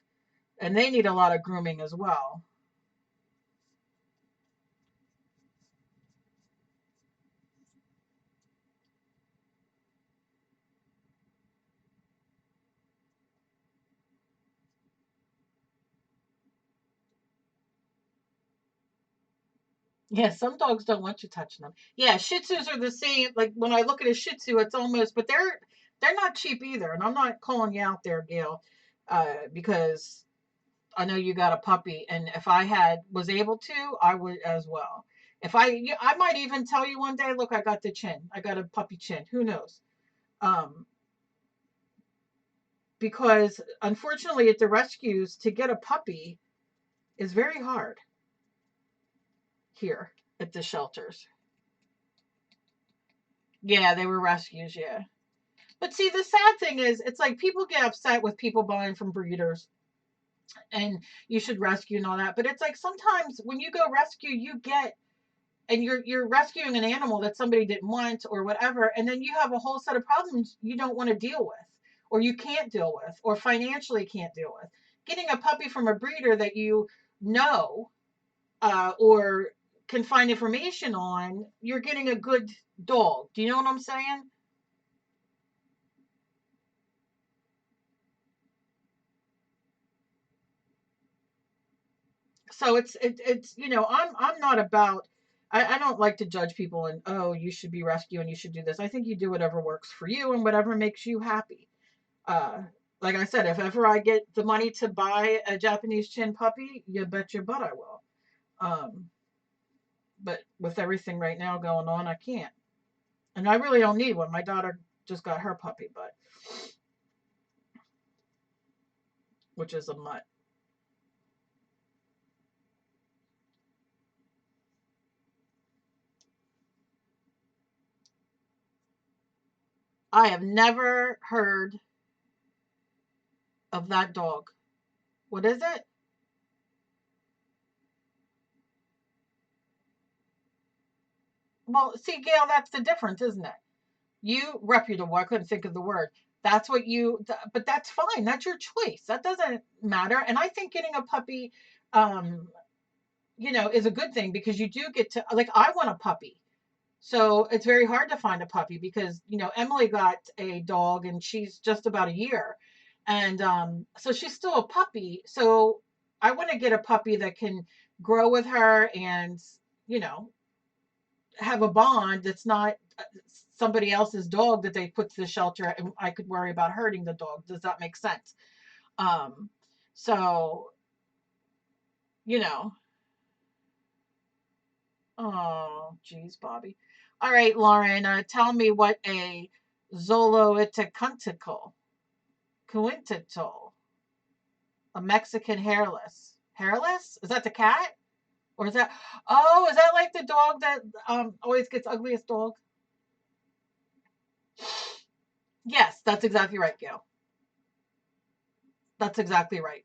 And they need a lot of grooming as well. Yeah, some dogs don't want you touching them. Yeah, Shih Tzus are the same. Like when I look at a Shih Tzu, it's almost, but They're not cheap either. And I'm not calling you out there, Gail, because I know you got a puppy, and if I was able to, I would as well. If I might even tell you one day, look, I got the chin. I got a puppy chin. Who knows? Um, because unfortunately, at the rescues, to get a puppy is very hard here at the shelters. Yeah, they were rescues. Yeah. But see, the sad thing is, it's like people get upset with people buying from breeders and you should rescue and all that. But it's like sometimes when you go rescue, you get and you're rescuing an animal that somebody didn't want or whatever, and then you have a whole set of problems you don't want to deal with, or you can't deal with, or financially can't deal with. Getting a puppy from a breeder that you know or can find information on, you're getting a good dog. Do you know what I'm saying? So it's I'm not about I don't like to judge people and oh you should be rescue and you should do this. I think you do whatever works for you and whatever makes you happy. Uh, like I said, if ever I get the money to buy a Japanese chin puppy, you bet your butt I will. Um, but with everything right now going on, I can't, and I really don't need one. My daughter just got her puppy, but which is a mutt. I have never heard of that dog. What is it? Well, see, Gail, that's the difference, isn't it? You reputable. I couldn't think of the word. That's what but that's fine. That's your choice. That doesn't matter. And I think getting a puppy, um, is a good thing because you do get to, like, I want a puppy. So it's very hard to find a puppy because, Emily got a dog and she's just about a year. And so she's still a puppy. So I want to get a puppy that can grow with her and, you know, have a bond that's not somebody else's dog that they put to the shelter and I could worry about hurting the dog. Does that make sense? Um, so, you know, oh, geez, Bobby. All right, Lauren, tell me what a Zoloiticunticle, Quintital, a Mexican hairless. Hairless? Is that the cat? Or is that, oh, is that like the dog that always gets ugliest dog? Yes, that's exactly right, Gail. That's exactly right.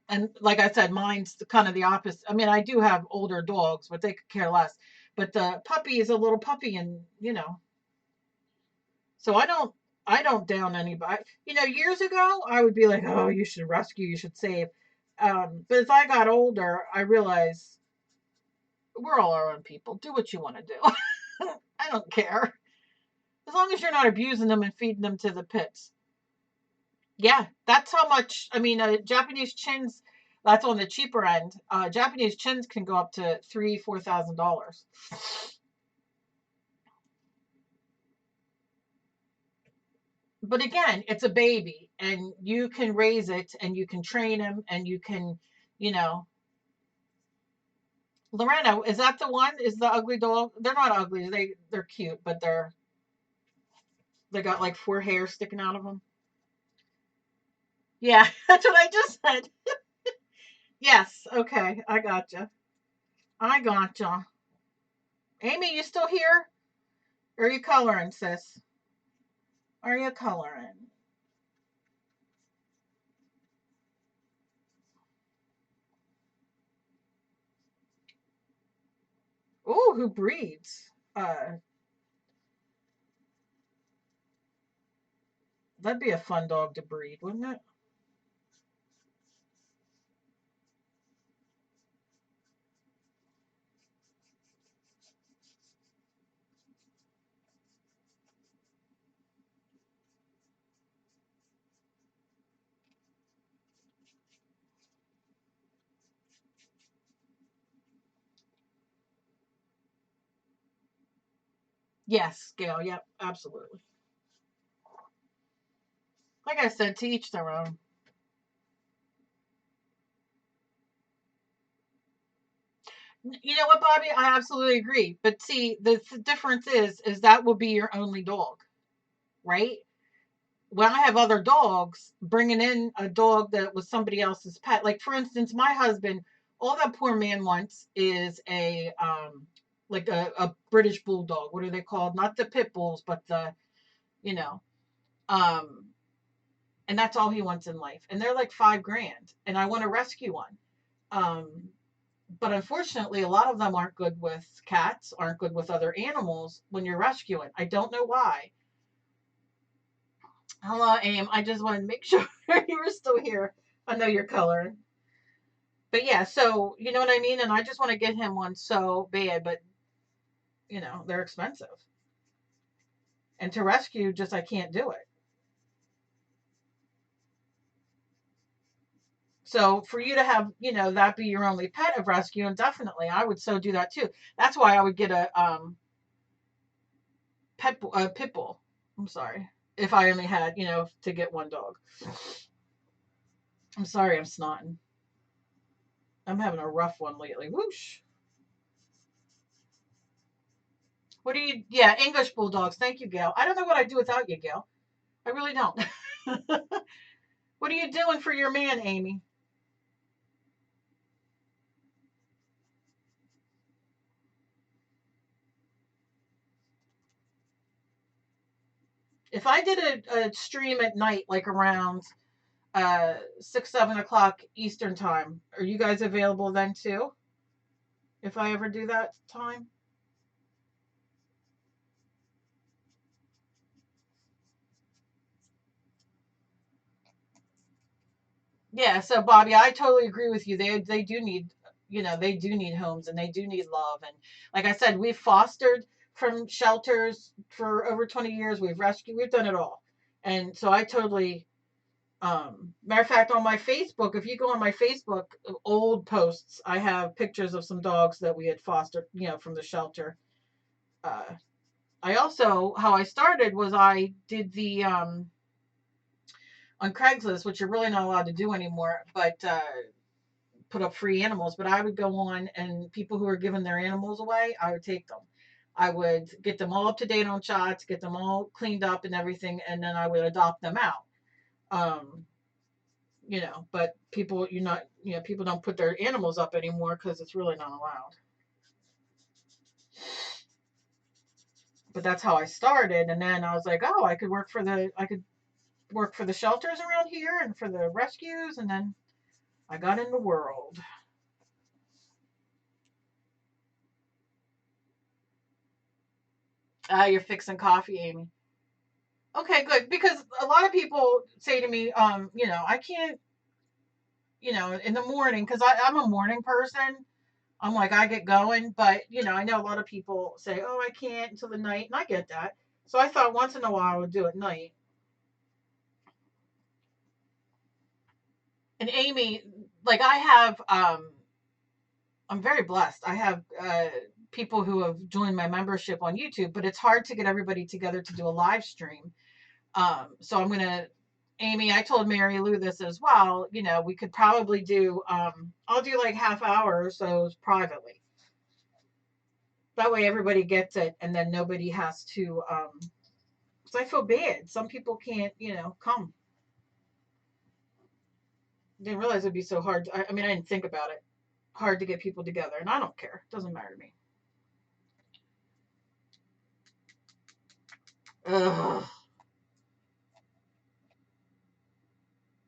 And like I said, mine's kind of the opposite. I mean, I do have older dogs, but they could care less. But the puppy is a little puppy, and so I don't down anybody. Years ago I would be like, oh, you should rescue, you should save. But as I got older, I realized we're all our own people. Do what you want to do. I don't care as long as you're not abusing them and feeding them to the pits. Yeah, that's how much. I mean, Japanese chins. That's on the cheaper end. Japanese chins can go up to $3,000-$4,000. But again, it's a baby, and you can raise it, and you can train him, and you can, you know. Lorena, is that the one? Is the ugly dog? They're not ugly. They're cute, but they got like four hairs sticking out of them. Yeah, that's what I just said. Yes. Okay, I gotcha. I gotcha. Amy, you still here? Or are you coloring, sis? Are you coloring? Oh, who breeds? That'd be a fun dog to breed, wouldn't it? Yes, Gail. Yep, absolutely. Like I said, to each their own. You know what, Bobby? I absolutely agree. But see, the difference is that will be your only dog, right? When I have other dogs, bringing in a dog that was somebody else's pet, like for instance, my husband, all that poor man wants is a like a British bulldog. What are they called? Not the pit bulls, but the you know, um, and that's all he wants in life. And they're like 5 grand, and I want to rescue one. Um, but unfortunately, a lot of them aren't good with cats, aren't good with other animals when you're rescuing. I don't know why. Hello, Aim. I just wanted to make sure you were still here. I know you're coloring. But yeah, so you know what I mean? And I just want to get him one so bad, but they're expensive. And to rescue, just I can't do it. So for you to have, that be your only pet of rescue, and definitely I would so do that too. That's why I would get a pit bull. I'm sorry. If I only had, to get one dog. I'm sorry I'm snotting. I'm having a rough one lately. Whoosh. What do you, yeah, English bulldogs. Thank you, Gail. I don't know what I'd do without you, Gail. I really don't. What are you doing for your man, Amy? If I did a stream at night, like around 6, 7 o'clock Eastern time, are you guys available then too? If I ever do that time? Yeah, so Bobby, I totally agree with you. They do need, they do need homes and they do need love. And like I said, we've fostered from shelters for over 20 years. We've rescued, we've done it all. And so I totally matter of fact, on my Facebook, if you go on my Facebook old posts, I have pictures of some dogs that we had fostered, from the shelter. Uh I also, how I started was I did the on Craigslist, which you're really not allowed to do anymore, but put up free animals. But I would go on, and people who were giving their animals away, I would take them. I would get them all up to date on shots, get them all cleaned up and everything, and then I would adopt them out. Um, but people, people don't put their animals up anymore because it's really not allowed. But that's how I started, and then I was like, oh, I could work for the shelters around here and for the rescues, and then I got in the world. You're fixing coffee, Amy. Okay, good. Because a lot of people say to me, I can't, in the morning, because I'm a morning person. I'm like, I get going. But, I know a lot of people say, oh, I can't until the night. And I get that. So I thought once in a while I would do it at night. And Amy, like I have, I'm very blessed. I have people who have joined my membership on YouTube, but it's hard to get everybody together to do a live stream. So I'm gonna, Amy, I told Mary Lou this as well. We could probably do, I'll do like half hour or so privately. That way everybody gets it, and then nobody has to. Because I feel bad. Some people can't, come. Didn't realize it'd be so hard. I mean, I didn't think about it. Hard to get people together, and I don't care. It doesn't matter to me. Ugh.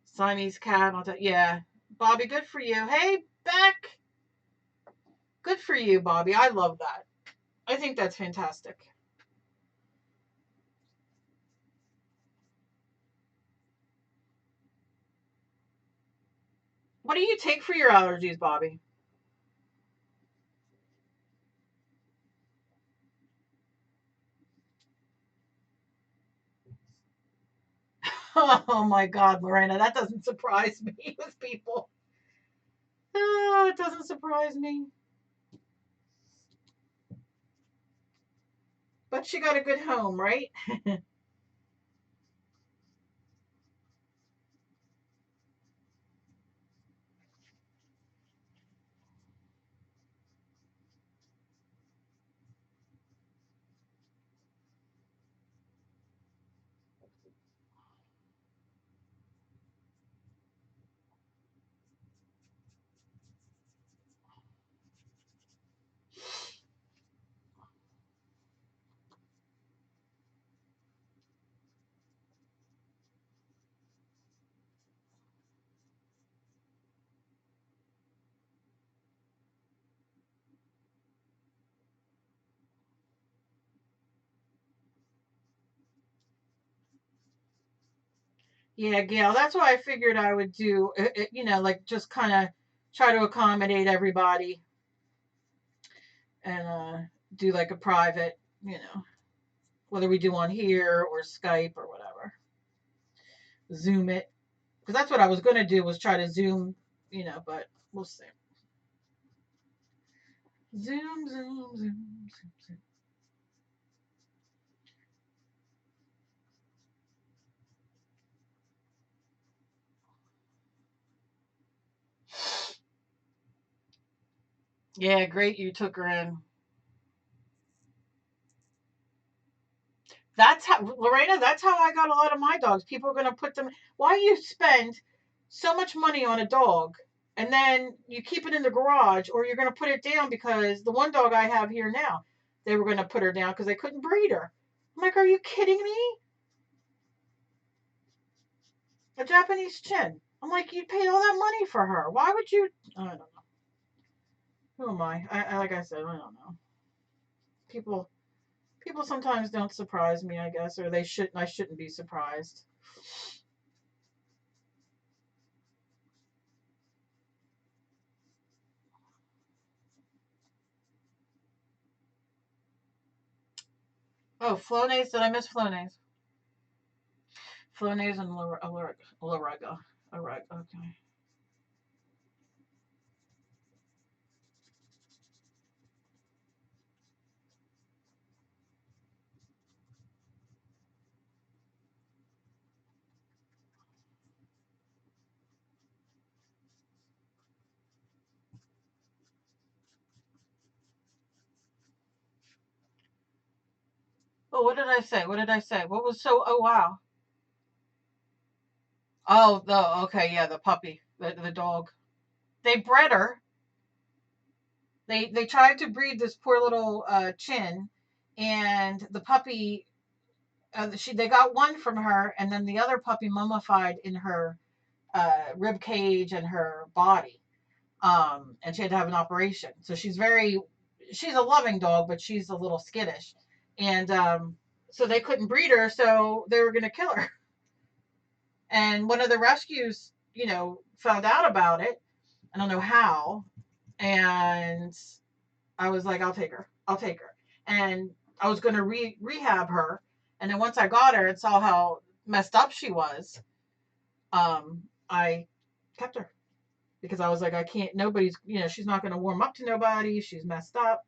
Siamese cat. Yeah, Bobby, good for you. Hey, Beck, good for you, Bobby. I love that. I think that's fantastic. What do you take for your allergies, Bobby? Oh my God, Lorena, that doesn't surprise me with people. Oh, it doesn't surprise me. But she got a good home, right? Yeah, Gail, that's why I figured I would do, you know, like just kind of try to accommodate everybody and do like a private, you know, whether we do on here or Skype or whatever. Zoom it. Because that's what I was going to do was try to Zoom, you know, but we'll see. Zoom, zoom, zoom, zoom, zoom. Yeah, great. You took her in. That's how, Lorena, that's how I got a lot of my dogs. People are going to put them. Why you spend so much money on a dog and then you keep it in the garage or you're going to put it down because the one dog I have here now, they were going to put her down because they couldn't breed her. I'm like, are you kidding me? A Japanese chin. I'm like, you paid all that money for her. Why would you? I don't know. Who am I? Like I said, I don't know. People, people sometimes don't surprise me, I guess, or they shouldn't. I shouldn't be surprised. Oh, Flonase. Did I miss Flonase? Flonase and Lorega. Okay. Oh, what did I say? What did I say? What was so? Oh, wow. Oh, the okay, yeah, the puppy, the dog. They bred her. They tried to breed this poor little chin, and the puppy. They got one from her, and then the other puppy mummified in her rib cage and her body. And she had to have an operation. So she's a loving dog, but she's a little skittish. And so they couldn't breed her, so they were going to kill her. And one of the rescues, you know, found out about it. I don't know how. And I was like, I'll take her. I'll take her. And I was going to rehab her. And then once I got her and saw how messed up she was, I kept her because I was like, I can't, nobody's, you know, she's not going to warm up to nobody. She's messed up.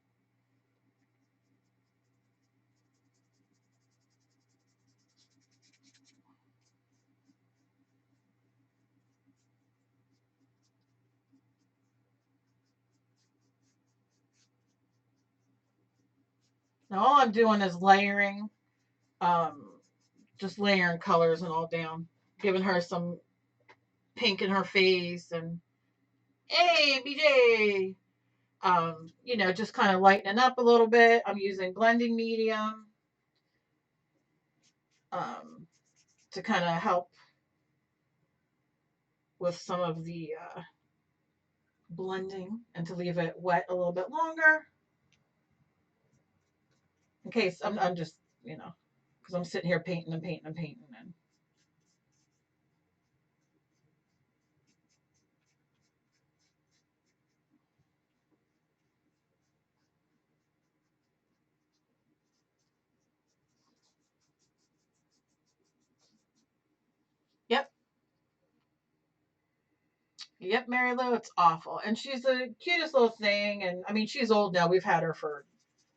Now all I'm doing is layering, um, just layering colors and all down, giving her some pink in her face and hey, BJ, you know, just kind of lightening up a little bit. I'm using blending medium, um, to kind of help with some of the blending and to leave it wet a little bit longer in case I'm just, you know, because I'm sitting here painting and painting and painting and yep. Yep, Mary Lou, it's awful. And she's the cutest little thing. And I mean, she's old now. We've had her for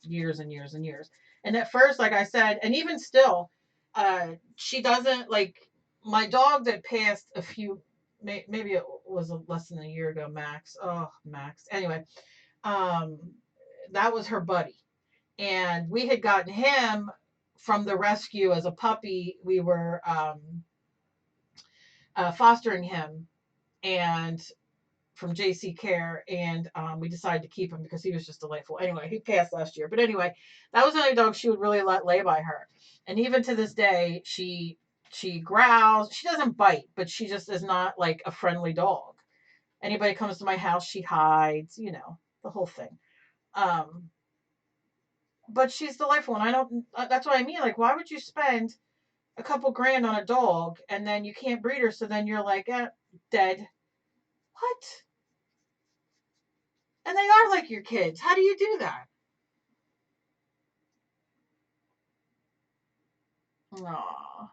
years and years and years. And at first, like I said, and even still, she doesn't like my dog that passed a few, maybe it was less than a year ago, Max. Oh, Max. Anyway, um, that was her buddy. And we had gotten him from the rescue as a puppy. We were fostering him. And from JC Care, and we decided to keep him because he was just delightful. Anyway, he passed last year, but anyway, that was the only dog she would really let lay by her. And even to this day, she growls. She doesn't bite, but she just is not like a friendly dog. Anybody comes to my house, she hides. You know, the whole thing. Um, but she's delightful, and I don't. That's what I mean. Like, why would you spend? a couple grand on a dog, and then you can't breed her, so then you're like, dead. What? And they are like your kids. How do you do that? Aww.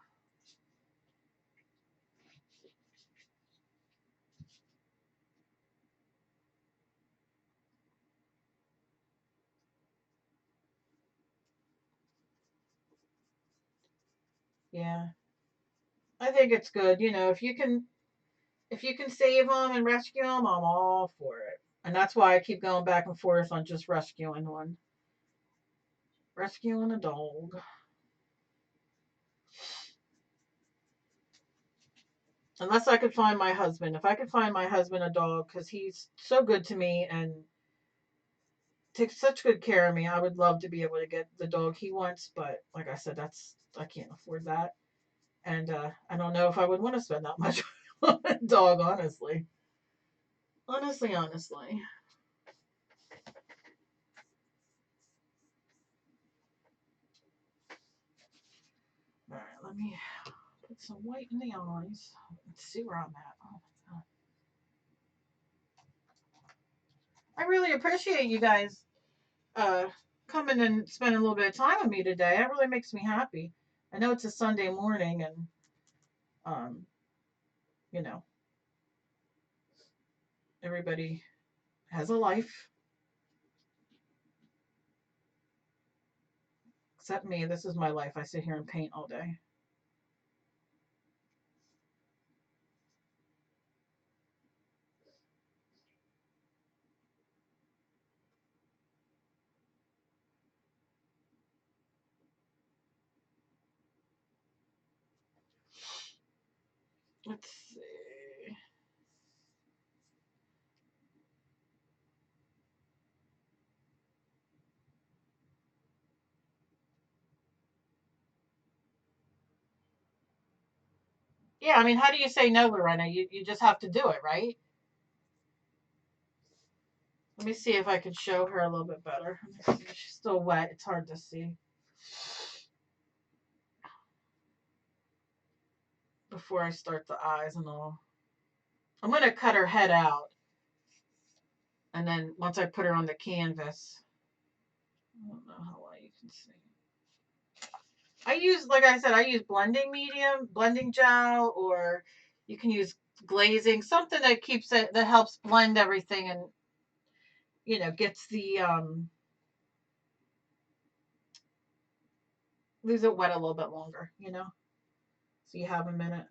Yeah. I think it's good. You know, if you can save them and rescue them, I'm all for it. And that's why I keep going back and forth on just rescuing one. Rescuing a dog. Unless I could find my husband. If I could find my husband a dog, because he's so good to me and takes such good care of me, I would love to be able to get the dog he wants. But like I said, I can't afford that. And I don't know if I would want to spend that much on a dog, honestly. Honestly. All right, let me put some white in the eyes. Let's see where I'm at. Oh my God. I really appreciate you guys uh, coming and spending a little bit of time with me today. That really makes me happy. I know it's a Sunday morning, and um, you know, everybody has a life except me. This is my life. I sit here and paint all day. Let's see. Yeah, I mean, how do you say no, Lorena? You just have to do it, right? Let me see if I can show her a little bit better. She's still wet. It's hard to see. Before I start the eyes and all. I'm going to cut her head out. And then once I put her on the canvas, I don't know how well you can see. I use, like I said, I use blending medium, blending gel, or you can use glazing, something that keeps it, that helps blend everything and, gets the, leaves it wet a little bit longer. So you have a minute.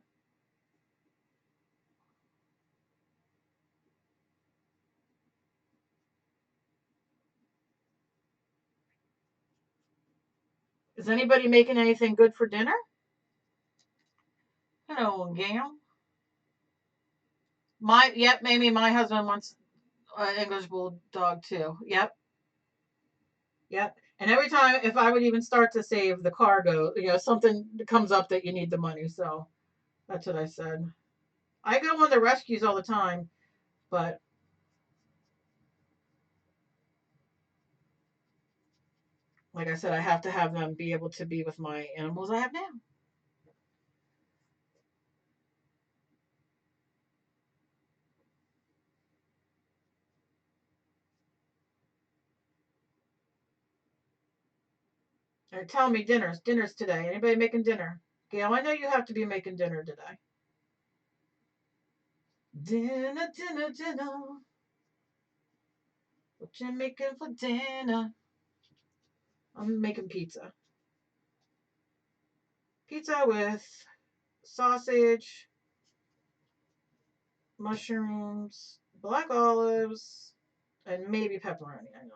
Is anybody making anything good for dinner? Hello, Gail. Yep, maybe my husband wants an English bulldog too. Yep, yep. And every time, if I would even start to save, the car goes, something comes up that you need the money. So that's what I said. I go on the rescues all the time, but like I said, I have to have them be able to be with my animals I have now. They're telling me dinner's today. Anybody making dinner? Gail, I know you have to be making dinner today. Dinner, dinner, dinner. What you making for dinner? I'm making pizza. Pizza with sausage, mushrooms, black olives, and maybe pepperoni. I don't know.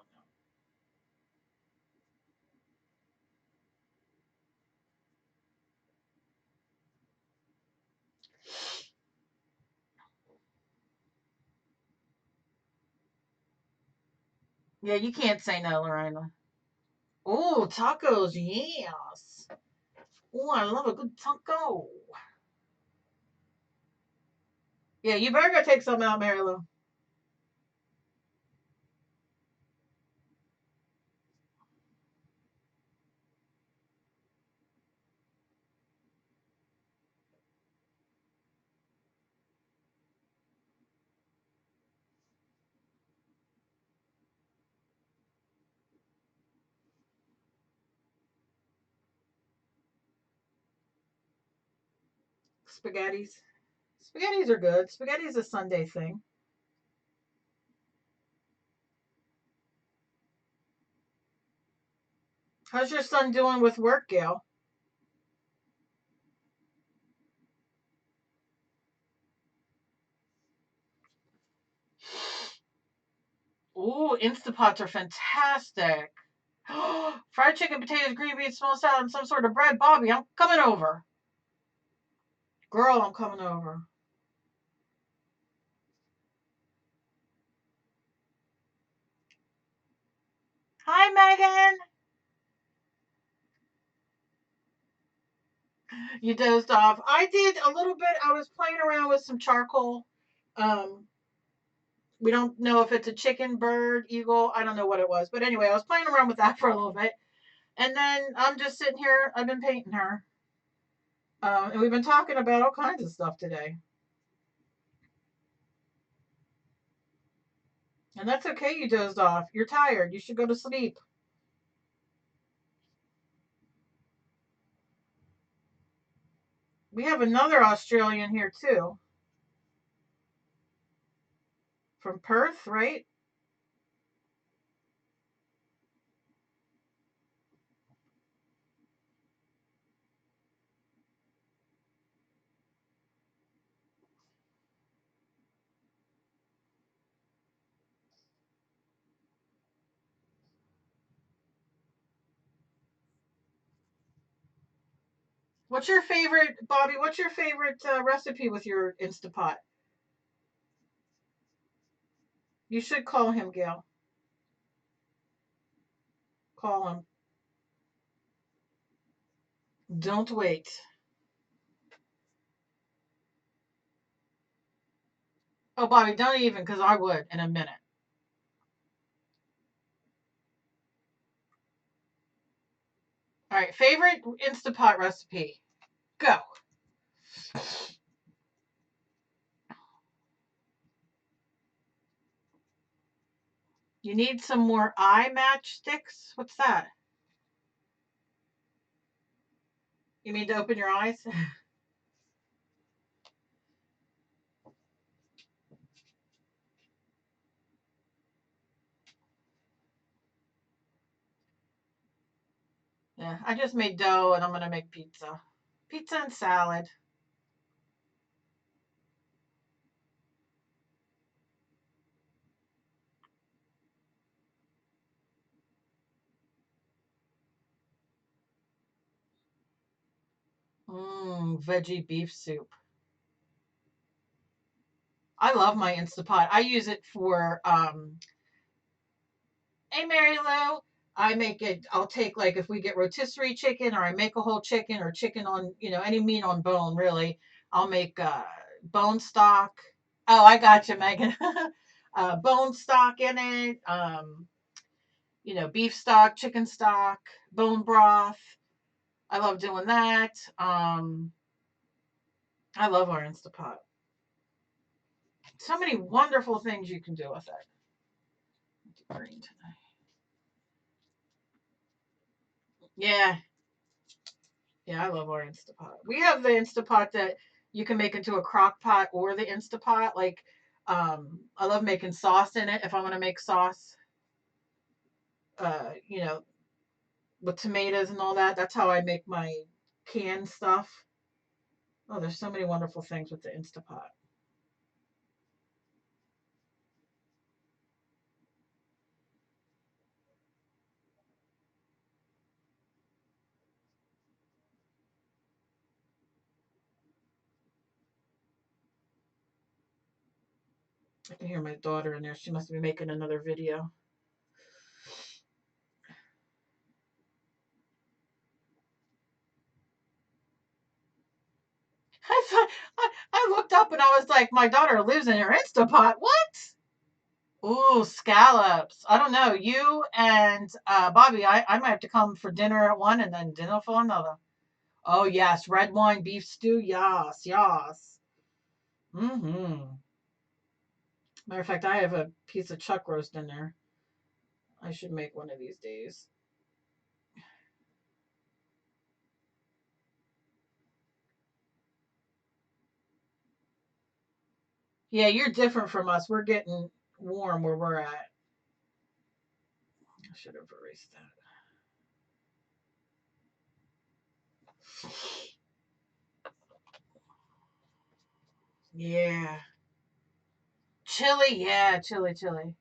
Yeah, you can't say no, Lorena. Oh, tacos, yes. Oh, I love a good taco. Yeah, you better go take something out, Mary Lou. Spaghettis. Spaghettis are good. Spaghetti's a Sunday thing. How's your son doing with work, Gail? Ooh, Instapots are fantastic. Fried chicken, potatoes, green beans, small salad, and some sort of bread. Bobby, I'm coming over. Girl, I'm coming over. Hi, Megan. You dozed off. I did a little bit. I was playing around with some charcoal. Um, we don't know if it's a chicken, bird, eagle. I don't know what it was. But anyway, I was playing around with that for a little bit. And then I'm just sitting here. I've been painting her. And we've been talking about all kinds of stuff today. And that's okay. You dozed off. You're tired. You should go to sleep. We have another Australian here, too. From Perth, right? What's your favorite, Bobby? What's your favorite recipe with your Instapot? You should call him, Gail. Call him. Don't wait. Oh, Bobby, don't even, because I would in a minute. All right, favorite Instapot recipe. Go. You need some more eye match sticks? What's that? You mean to open your eyes? Yeah, I just made dough and I'm going to make pizza. Pizza and salad. Veggie beef soup. I love my Instapot. I use it for hey Mary Lou. I make it, I'll take, like, if we get rotisserie chicken or I make a whole chicken or chicken on, any meat on bone, really. I'll make bone stock. Oh, I got you, Megan. Bone stock in it. Beef stock, chicken stock, bone broth. I love doing that. I love our Instapot. So many wonderful things you can do with it. Green tonight. Yeah, yeah, I love our Instapot. We have the Instapot that you can make into a crock pot or the Instapot. Like, I love making sauce in it if I want to make sauce. Uh, you know, with tomatoes and all that. That's how I make my canned stuff. Oh, there's so many wonderful things with the Instapot. I can hear my daughter in there. She must be making another video. I looked up and I was like, my daughter lives in her Instapot. What? Ooh, scallops. I don't know. You and Bobby, I might have to come for dinner at one and then dinner for another. Oh, yes. Red wine beef stew. Yes, yes. Mm-hmm. Matter of fact, I have a piece of chuck roast in there. I should make one of these days. Yeah, you're different from us. We're getting warm where we're at. I should have erased that. Yeah. Chili, yeah, chili, chili.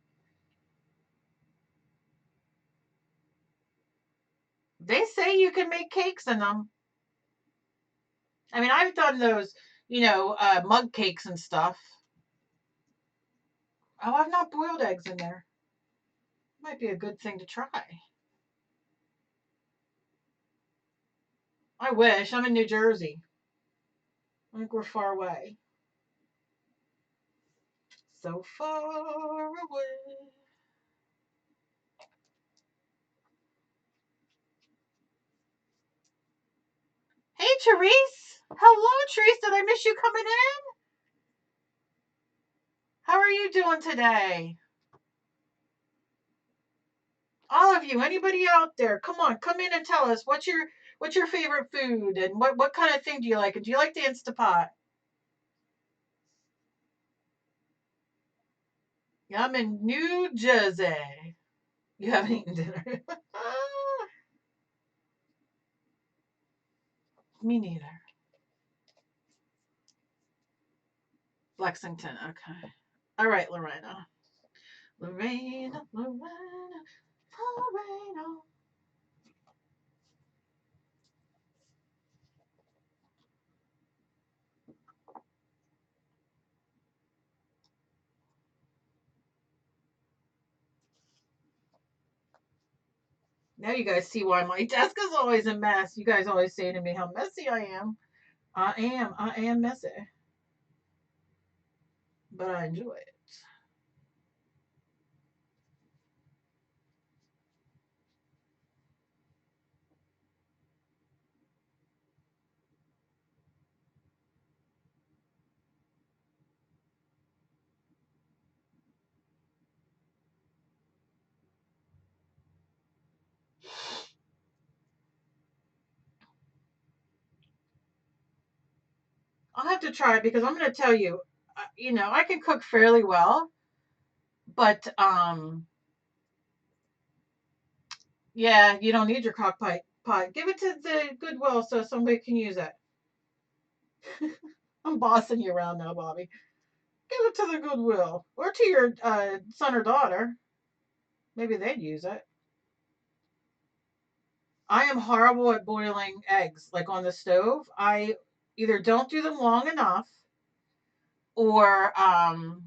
They say you can make cakes in them. I mean, I've done those, mug cakes and stuff. Oh, I've not boiled eggs in there. Might be a good thing to try. I wish. I'm in New Jersey. I think we're far away. So far away. Hey, Therese. Hello, Therese. Did I miss you coming in? How are you doing today? All of you, anybody out there, come on, come in and tell us what's your favorite food and what kind of thing do you like? And do you like the Instapot? Yeah, I'm in New Jersey. You haven't eaten dinner. Me neither. Lexington, okay. All right, Lorena. Lorena. Now you guys see why my desk is always a mess. You guys always say to me how messy I am. I am messy. But I enjoy it. I'll have to try it because I'm going to tell you, I can cook fairly well, but yeah, you don't need your crock pot. Give it to the Goodwill so somebody can use it. I'm bossing you around now, Bobby. Give it to the Goodwill or to your son or daughter. Maybe they'd use it. I am horrible at boiling eggs, like on the stove. I either don't do them long enough or oh,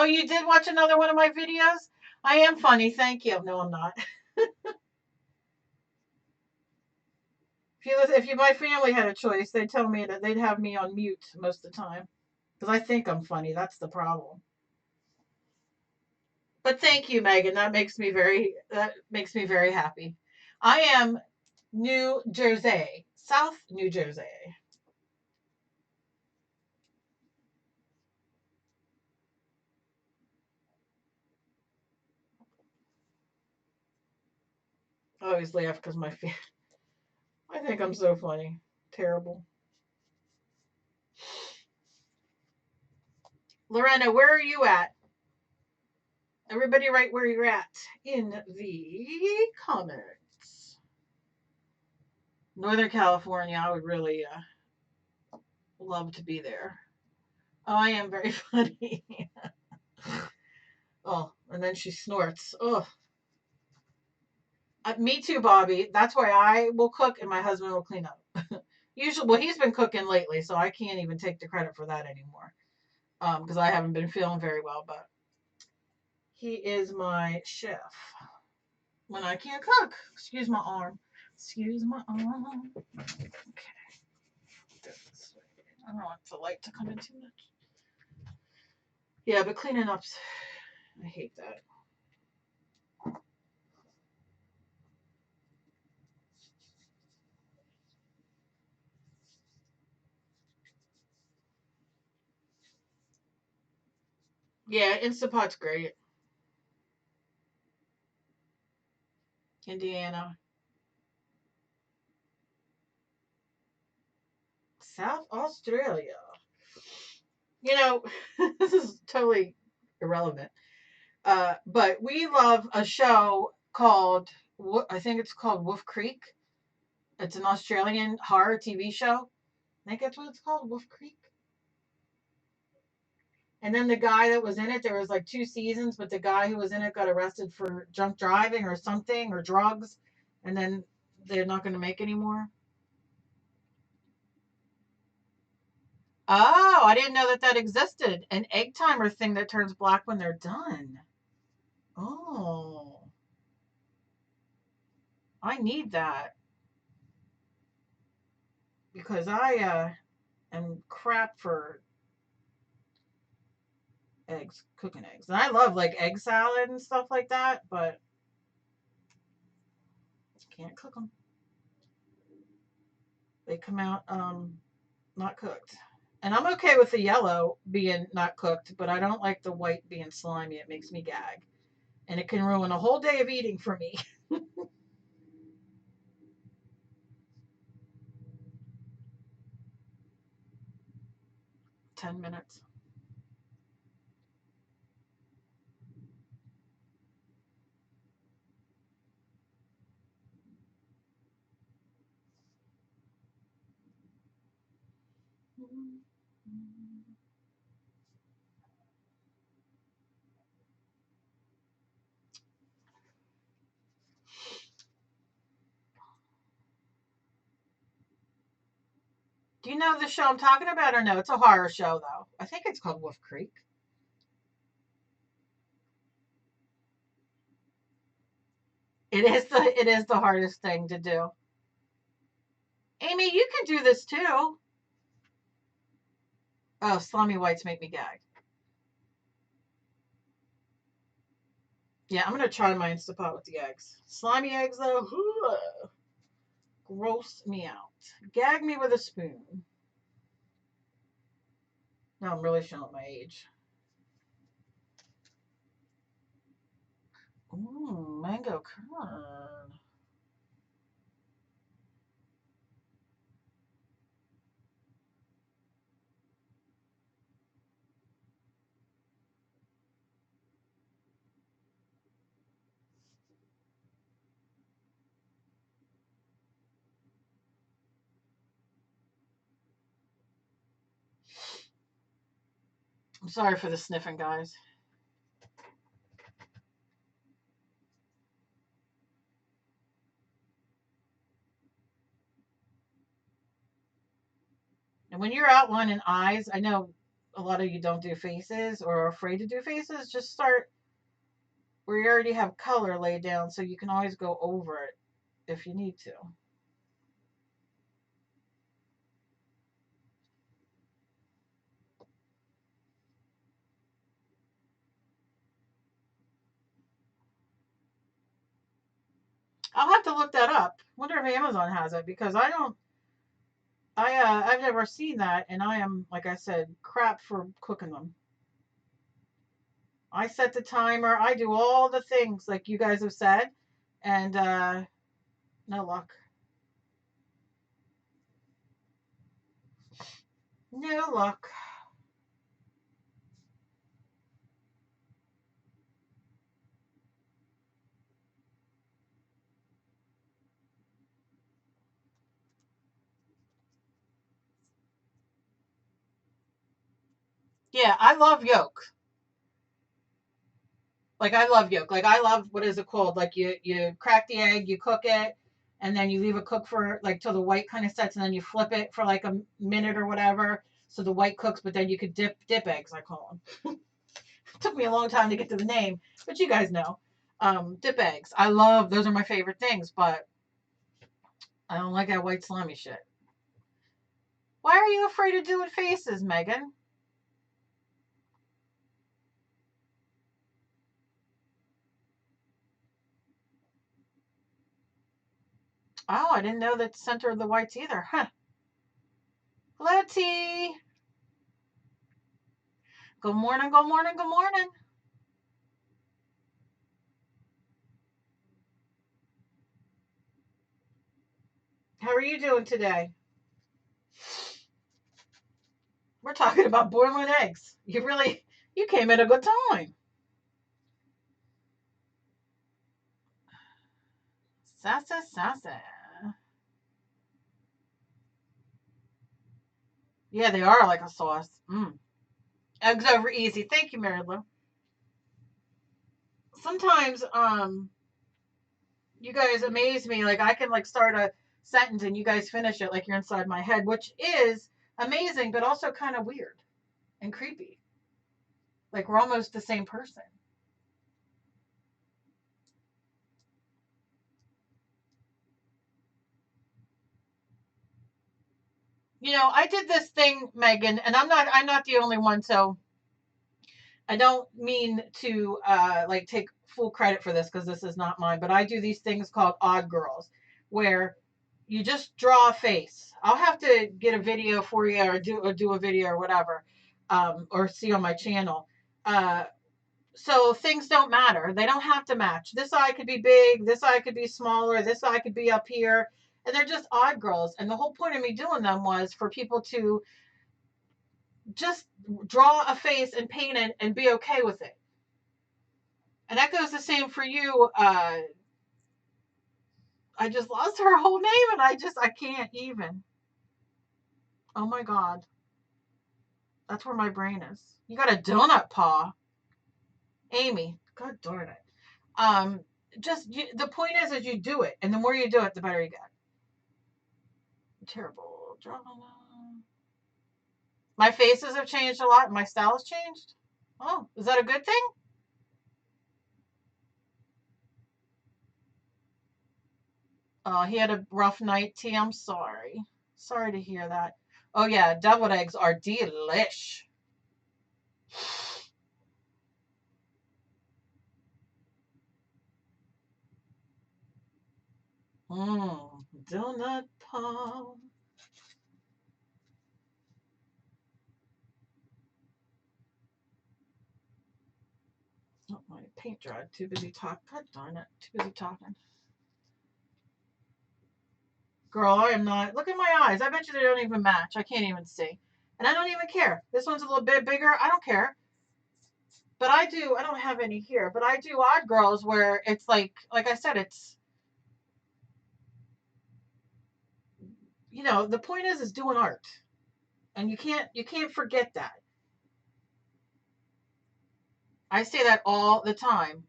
you did watch another one of my videos? I am funny, thank you. No, I'm not. If my family had a choice, they'd tell me that they'd have me on mute most of the time because I think I'm funny. That's the problem. But thank you, Megan. That makes me very happy. I am New Jersey, South New Jersey. I always laugh because I think I'm so funny. Terrible. Lorena, where are you at? Everybody write where you're at in the comments. Northern California, I would really love to be there. Oh, I am very funny. Oh, and then she snorts. Oh, me too, Bobby. That's why I will cook and my husband will clean up. Usually, well, he's been cooking lately, so I can't even take the credit for that anymore. Because I haven't been feeling very well, but he is my chef when I can't cook. Excuse my arm. Excuse my arm. Okay. I don't want the light to come in too much. Yeah, but cleaning up, I hate that. Yeah, Instapot's great. Indiana. South Australia. You know, this is totally irrelevant. But we love a show called, I think it's called Wolf Creek. It's an Australian horror TV show. I think that's what it's called, Wolf Creek. And then the guy that was in it, there was like 2 seasons, but the guy who was in it got arrested for drunk driving or something or drugs, and then they're not going to make any more. Oh, I didn't know that that existed. An egg timer thing that turns black when they're done. Oh, I need that because I am crap for eggs, cooking eggs. And I love like egg salad and stuff like that, but can't cook them. They come out not cooked. And I'm okay with the yellow being not cooked, but I don't like the white being slimy. It makes me gag. And it can ruin a whole day of eating for me. 10 minutes. Do you know the show I'm talking about or no? It's a horror show though. I think it's called Wolf Creek. It is the hardest thing to do. Amy, you can do this too. Oh, slimy whites make me gag. Yeah, I'm gonna try my Instapot with the eggs. Slimy eggs though, gross me out. Gag me with a spoon. Now I'm really showing my age. Ooh, mango curd. I'm sorry for the sniffing, guys. And when you're outlining eyes, I know a lot of you don't do faces or are afraid to do faces. Just start where you already have color laid down so you can always go over it if you need to. I'll have to look that up. Wonder if Amazon has it because I don't. I've never seen that, and I am, like I said, crap for cooking them. I set the timer. I do all the things like you guys have said, and no luck. No luck. Yeah, I love yolk. Like I love yolk. Like I love what is it called? Like you crack the egg, you cook it, and then you leave it cook for like till the white kind of sets, and then you flip it for like a minute or whatever, so the white cooks. But then you could dip eggs. I call them. It took me a long time to get to the name, but you guys know. Dip eggs. I love those are my favorite things, but I don't like that white slimy shit. Why are you afraid of doing faces, Megan? Oh, I didn't know that center of the whites either. Huh. Hello, T. Good morning, good morning, good morning. How are you doing today? We're talking about boiling eggs. You came at a good time. Sasa, sasa. Yeah, they are like a sauce. Eggs over easy. Thank you, Mary Lou. Sometimes, you guys amaze me. Like I can like start a sentence and you guys finish it like you're inside my head, which is amazing, but also kind of weird and creepy. Like we're almost the same person. I did this thing, Megan, and I'm not the only one, so I don't mean to like take full credit for this because this is not mine, but I do these things called odd girls where you just draw a face. I'll have to get a video for you or do a video or whatever, or see on my channel. Uh, so things don't matter. They don't have to match. This eye could be big, this eye could be smaller, this eye could be up here, and they're just odd girls. And the whole point of me doing them was for people to just draw a face and paint it and be okay with it. And that goes the same for you. I just lost her whole name and I can't even. Oh my God. That's where my brain is. You got a donut paw. Amy. God darn it. Um, the point is you do it. And the more you do it, the better you get. Terrible drama. My faces have changed a lot. My style has changed. Oh, is that a good thing? Oh, he had a rough night, T. I'm sorry. Sorry to hear that. Oh yeah, deviled eggs are delish. Donut palm. Oh, my paint dried. Too busy talking. God darn it. Too busy talking. Girl, I am not. Look at my eyes. I bet you they don't even match. I can't even see. And I don't even care. This one's a little bit bigger. I don't care. But I don't have any here, but I do odd girls where it's like I said, it's, the point is doing art. And you can't forget that. I say that all the time.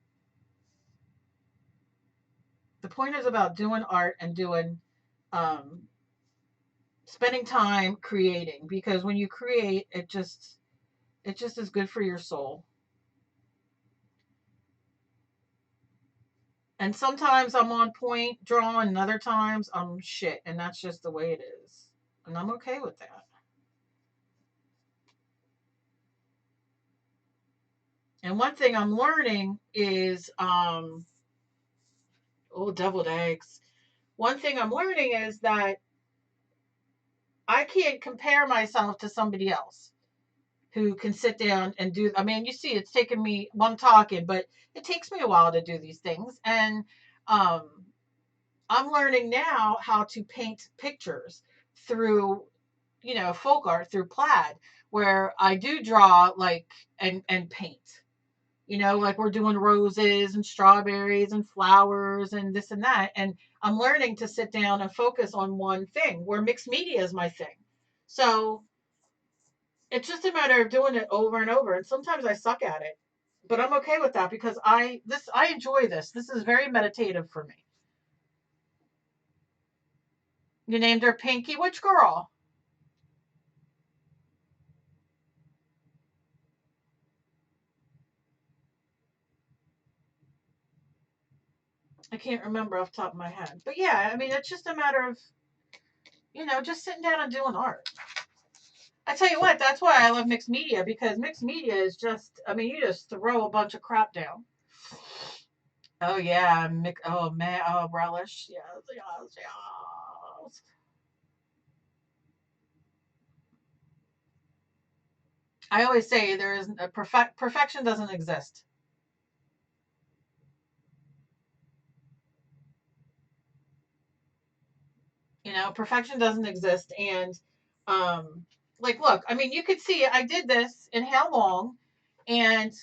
The point is about doing art and doing, um, spending time creating, because when you create, it just is good for your soul. And sometimes I'm on point drawing, and other times I'm shit, and that's just the way it is. And I'm okay with that. And one thing I'm learning is, oh, deviled eggs. One thing I'm learning is that I can't compare myself to somebody else who can sit down and do. I mean, you see, it's taken me. Well, I'm talking, but it takes me a while to do these things, and um, I'm learning now how to paint pictures through, folk art through Plaid, where I do draw like and paint. Like we're doing roses and strawberries and flowers and this and that. And I'm learning to sit down and focus on one thing where mixed media is my thing. So it's just a matter of doing it over and over. And sometimes I suck at it, but I'm okay with that because I enjoy this. This is very meditative for me. You named her Pinky. Which girl? I can't remember off the top of my head. But yeah, I mean, it's just a matter of, just sitting down and doing art. I tell you what, that's why I love mixed media, because mixed media is just, I mean, you just throw a bunch of crap down. Oh yeah, oh man, oh relish, yes, yes, yes. I always say there is a perfection doesn't exist. Perfection doesn't exist, and um, like, look, I mean, you could see I did this in how long, and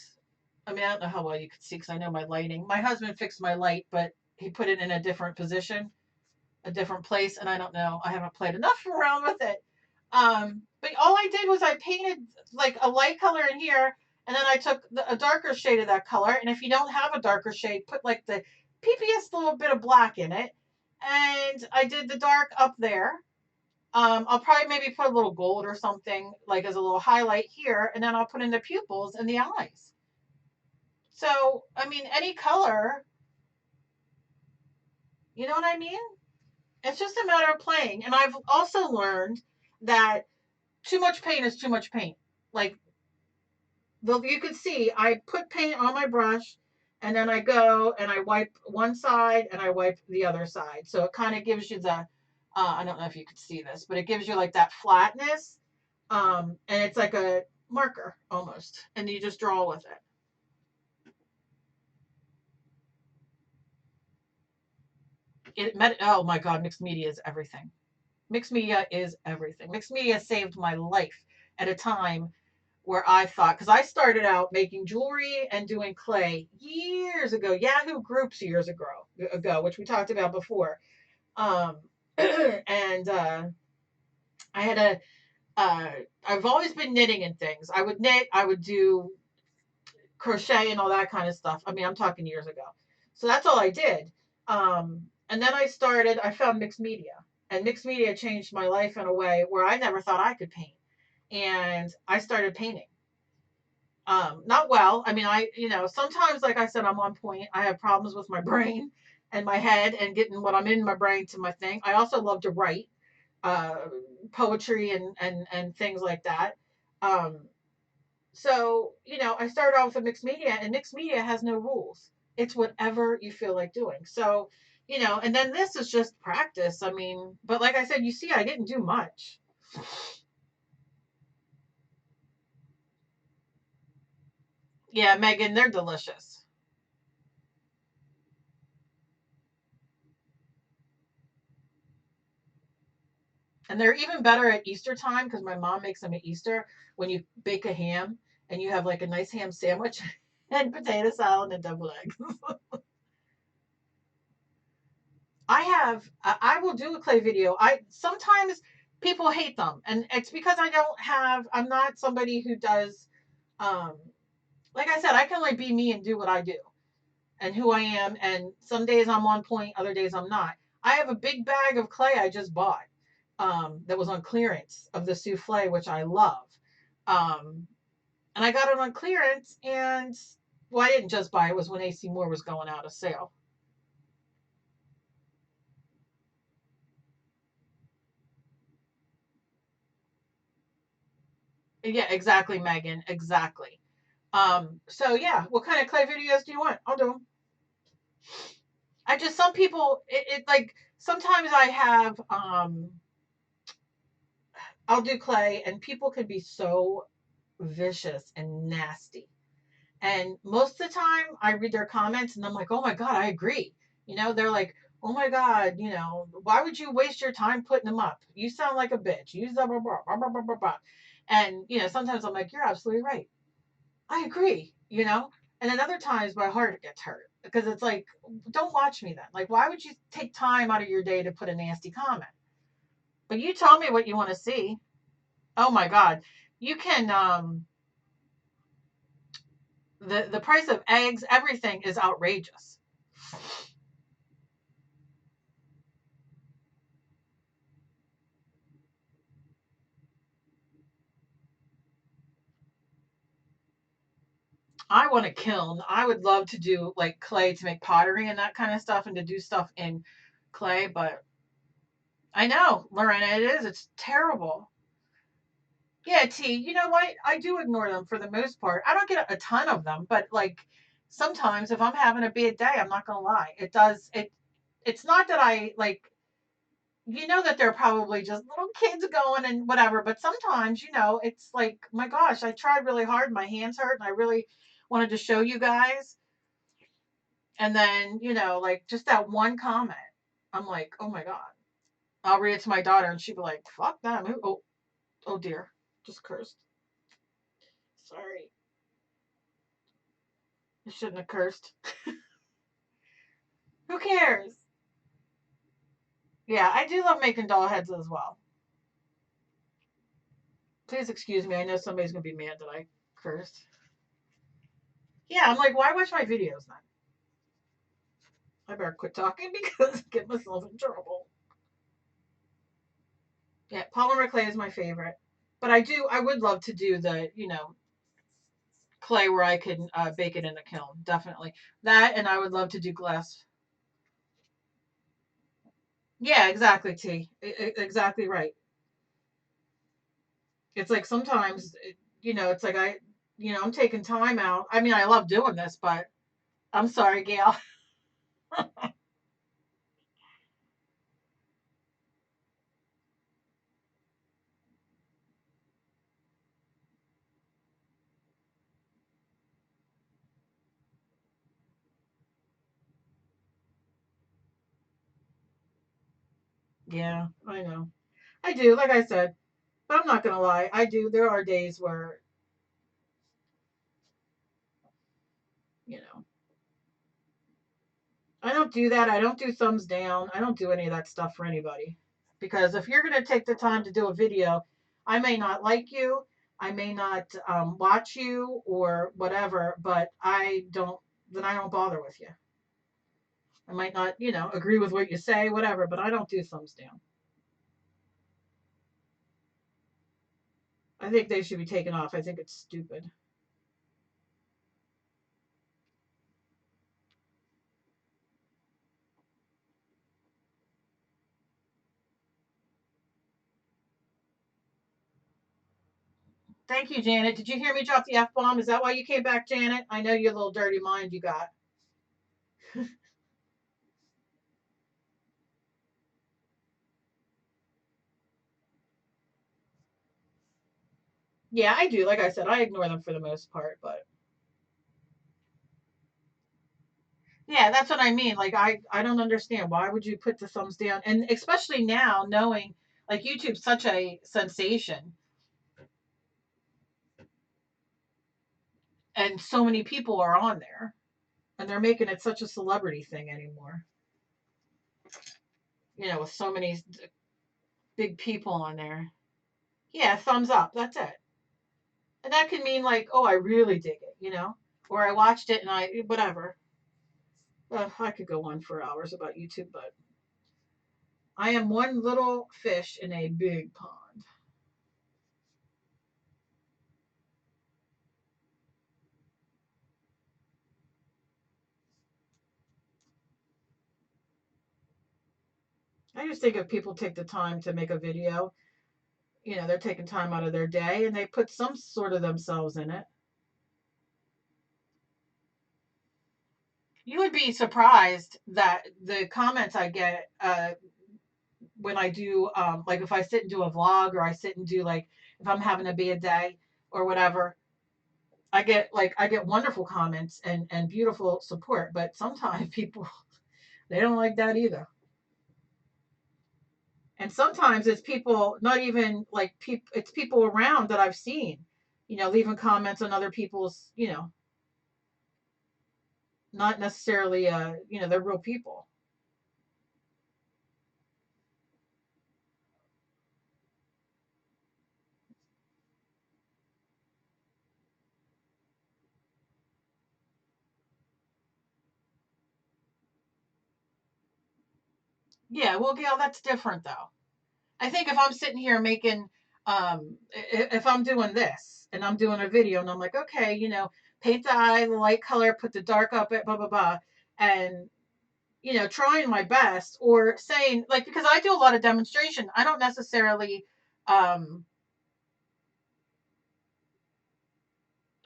I mean, I don't know how well you could see because I know my lighting. My husband fixed my light, but he put it in a different position, a different place, and I don't know. I haven't played enough around with it. But all I did was I painted like a light color in here, and then I took a darker shade of that color. And if you don't have a darker shade, put like the PPS little bit of black in it. And I did the dark up there. I'll probably maybe put a little gold or something like as a little highlight here, and then I'll put in the pupils and the eyes. So, I mean, any color, you know what I mean? It's just a matter of playing. And I've also learned that too much paint is too much paint. Like, you can see I put paint on my brush, and then I go and I wipe one side and I wipe the other side. So it kind of gives you the, I don't know if you could see this, but it gives you like that flatness. And it's like a marker almost. And you just draw with it. Oh my God, mixed media is everything. Mixed media is everything. Mixed media saved my life at a time where I thought, because I started out making jewelry and doing clay years ago, Yahoo Groups years ago, which we talked about before. Um, and I had I've always been knitting and things. I would knit, I would do crochet and all that kind of stuff. I mean, I'm talking years ago. So that's all I did. And then I found mixed media. And mixed media changed my life in a way where I never thought I could paint. And I started painting. Not well. I mean, sometimes, like I said, I'm on point. I have problems with my brain and my head and getting what I'm in my brain to my thing. I also love to write uh, poetry and things like that. Um, so, I started off with mixed media, and mixed media has no rules. It's whatever you feel like doing. So, and then this is just practice. I mean, but like I said, you see, I didn't do much. Yeah, Megan, they're delicious. And they're even better at Easter time because my mom makes them at Easter when you bake a ham and you have like a nice ham sandwich and potato salad and double eggs. I will do a clay video. I sometimes people hate them, and it's because I'm not somebody who does, um, like I said, I can only be me and do what I do and who I am. And some days I'm on point, other days I'm not. I have a big bag of clay I just bought, that was on clearance of the souffle, which I love. Um, and I got it on clearance, and well, I didn't just buy it. It was when AC Moore was going out of sale. Yeah, exactly, Megan. Exactly. So yeah, what kind of clay videos do you want? I'll do them. Some people, like, sometimes I'll do clay and people can be so vicious and nasty. And most of the time I read their comments and I'm like, oh my God, I agree. They're like, oh my God, why would you waste your time putting them up? You sound like a bitch. You blah, blah, blah, blah, blah, blah, blah. And, sometimes I'm like, you're absolutely right. I agree. And then other times my heart gets hurt because it's like, don't watch me then. Like, why would you take time out of your day to put a nasty comment? But you tell me what you want to see. Oh my God. You can, the price of eggs, everything is outrageous. I want a kiln. I would love to do like clay to make pottery and that kind of stuff and to do stuff in clay, but I know, Lorena, it is. It's terrible. Yeah, T, you know what? I do ignore them for the most part. I don't get a ton of them, but like sometimes if I'm having a bad day, I'm not gonna lie. It's not that I like, that they're probably just little kids going and whatever, but sometimes, it's like, my gosh, I tried really hard, my hands hurt, and I really wanted to show you guys. And then, like just that one comment, I'm like, oh my God. I'll read it to my daughter and she'd be like, fuck them. Oh, oh dear. Just cursed. Sorry. I shouldn't have cursed. Who cares? Yeah, I do love making doll heads as well. Please excuse me. I know somebody's going to be mad that I cursed. Yeah, I'm like, why watch my videos then? I better quit talking because I get myself in trouble. Yeah, polymer clay is my favorite. But I would love to do the, clay where I can bake it in the kiln. Definitely. That, and I would love to do glass. Yeah, exactly, T. Exactly right. It's like sometimes, it's like I'm taking time out. I mean, I love doing this, but I'm sorry, Gail. Yeah, I know. I do, like I said, but I'm not gonna lie. I do. There are days where, you know, I don't do that. I don't do thumbs down. I don't do any of that stuff for anybody. Because if you're gonna take the time to do a video, I may not like you, I may not watch you or whatever, but then I don't bother with you. I might not, agree with what you say, whatever, but I don't do thumbs down. I think they should be taken off. I think it's stupid. Thank you, Janet. Did you hear me drop the F bomb? Is that why you came back, Janet? I know your little dirty mind you got. Yeah, I do. Like I said, I ignore them for the most part, but yeah, that's what I mean. Like I don't understand why would you put the thumbs down, and especially now knowing like YouTube's such a sensation and so many people are on there and they're making it such a celebrity thing anymore. With so many big people on there. Yeah, thumbs up. That's it. And that can mean like, oh, I really dig it, or I watched it and whatever. I could go on for hours about YouTube, but I am one little fish in a big pond. I just think if people take the time to make a video, they're taking time out of their day and they put some sort of themselves in it. You would be surprised that the comments I get when I do, like if I sit and do a vlog or I sit and do like, if I'm having a bad day or whatever, I get wonderful comments and beautiful support, but sometimes people, they don't like that either. And sometimes it's people, not even like people, it's people around that I've seen, leaving comments on other people's, not necessarily, they're real people. Yeah, well, Gail, that's different though. I think if I'm sitting here making, if I'm doing this and I'm doing a video and I'm like, okay, paint the eye, the light color, put the dark up, it, blah, blah, blah. And, trying my best or saying like, because I do a lot of demonstration. I don't necessarily, um,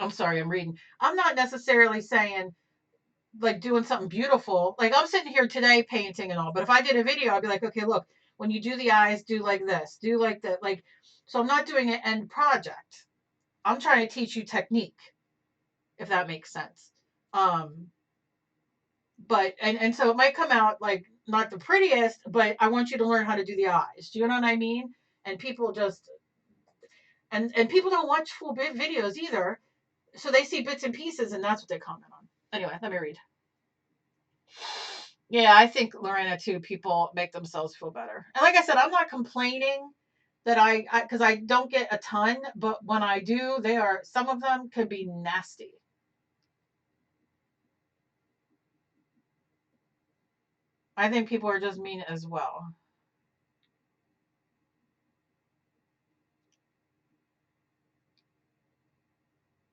I'm sorry, I'm reading. I'm not necessarily saying like doing something beautiful. Like I'm sitting here today painting and all, but if I did a video, I'd be like, okay, look, when you do the eyes, do like this, do like that. Like, so I'm not doing an end project. I'm trying to teach you technique, if that makes sense. Um, but and so it might come out like not the prettiest, but I want you to learn how to do the eyes. Do you know what I mean? And people just And people don't watch full videos either. So they see bits and pieces, and that's what they comment on. Anyway, let me read. Yeah, I think, Lorena, too, people make themselves feel better. And like I said, I'm not complaining that because I don't get a ton, but when I do, some of them could be nasty. I think people are just mean as well.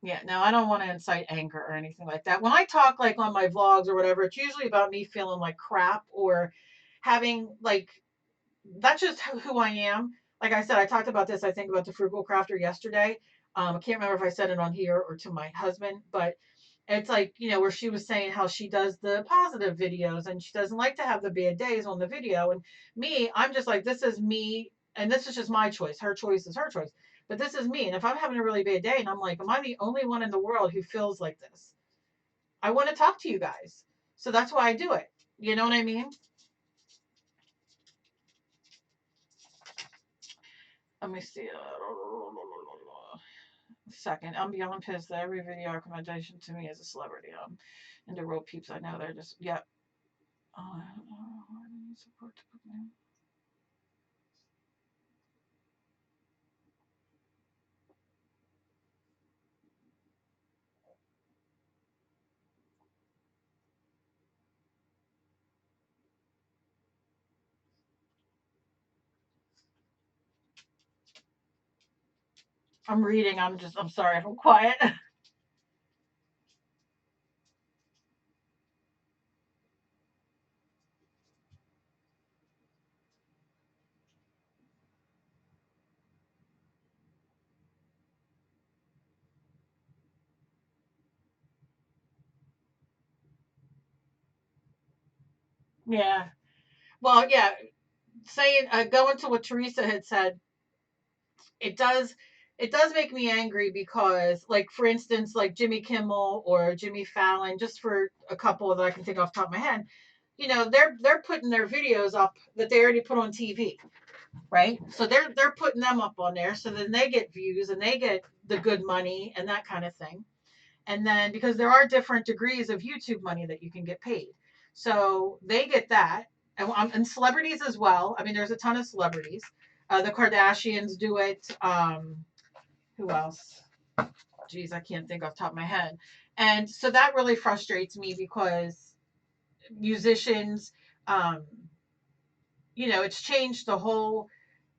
Yeah, no, I don't want to incite anger or anything like that. When I talk like on my vlogs or whatever, it's usually about me feeling like crap or having like, that's just who I am. Like I said, I talked about this, I think, about the frugal crafter yesterday. I can't remember if I said it on here or to my husband, but it's like, where she was saying how she does the positive videos and she doesn't like to have the bad days on the video. And me, I'm just like, this is me. And this is just my choice. Her choice is her choice. But this is me. And if I'm having a really bad day and I'm like, am I the only one in the world who feels like this? I want to talk to you guys. So that's why I do it. You know what I mean? Let me see. Second, I'm beyond pissed that every video recommendation to me is a celebrity. And the real peeps I know, they're just, yep. Oh, support the cooking. I'm reading. I'm sorry if I'm quiet. Yeah. Well, yeah. Saying, going to what Teresa had said, it does, it does make me angry because, like, for instance, like Jimmy Kimmel or Jimmy Fallon, just for a couple that I can think off the top of my head, they're putting their videos up that they already put on TV, right? So they're putting them up on there, so then they get views and they get the good money and that kind of thing. And then because there are different degrees of YouTube money that you can get paid, so they get that, and celebrities as well. I mean, there's a ton of celebrities. The Kardashians do it. Who else? Geez, I can't think off the top of my head. And so that really frustrates me because musicians, um, it's changed the whole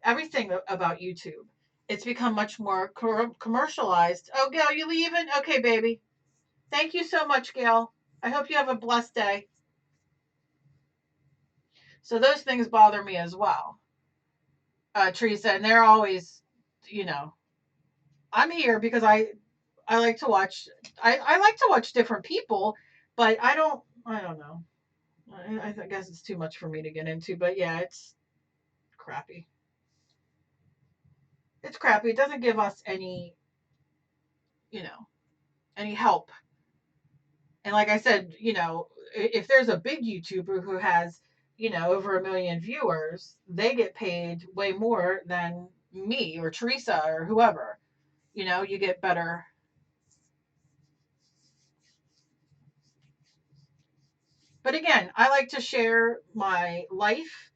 everything about YouTube. It's become much more commercialized. Oh, Gail, you leaving? Okay, baby. Thank you so much, Gail. I hope you have a blessed day. So those things bother me as well, Teresa. And they're always, you know, I'm here because I like to watch. I like to watch different people, but I don't know. I guess it's too much for me to get into. But yeah, it's crappy. It's crappy. It doesn't give us you know, any help. And like I said, if there's a big YouTuber who has, over 1 million viewers, they get paid way more than me or Teresa or whoever. You get better. But again, I like to share my life,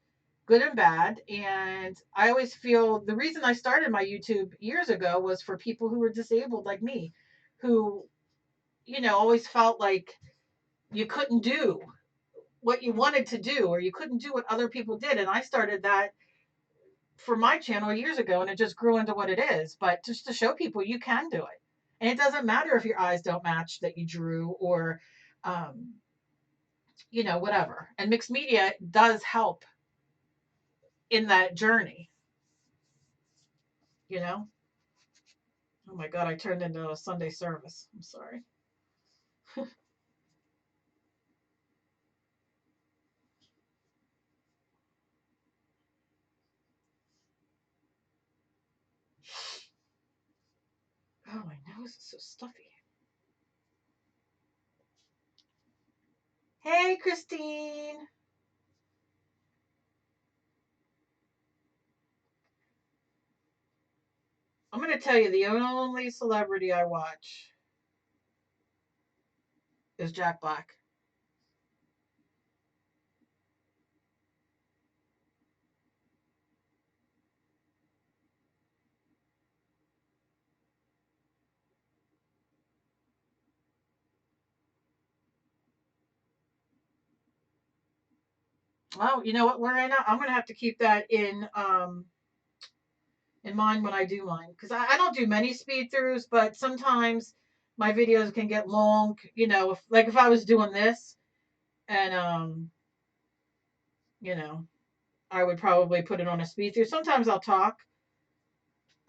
good and bad. And I always feel the reason I started my YouTube years ago was for people who were disabled like me, who, always felt like you couldn't do what you wanted to do or you couldn't do what other people did. And I started that for my channel years ago and it just grew into what it is. But just to show people you can do it. And it doesn't matter if your eyes don't match that you drew or, um, whatever. And mixed media does help in that journey, you know? Oh my God, I turned into a Sunday service. I'm sorry. Oh, my nose is so stuffy. Hey, Christine. I'm going to tell you, the only celebrity I watch is Jack Black. Well, you know what, Lorena? I'm going to have to keep that in mind when I do mine, because I don't do many speed throughs, but sometimes my videos can get long. You know, if I was doing this, and you know, I would probably put it on a speed through. Sometimes I'll talk.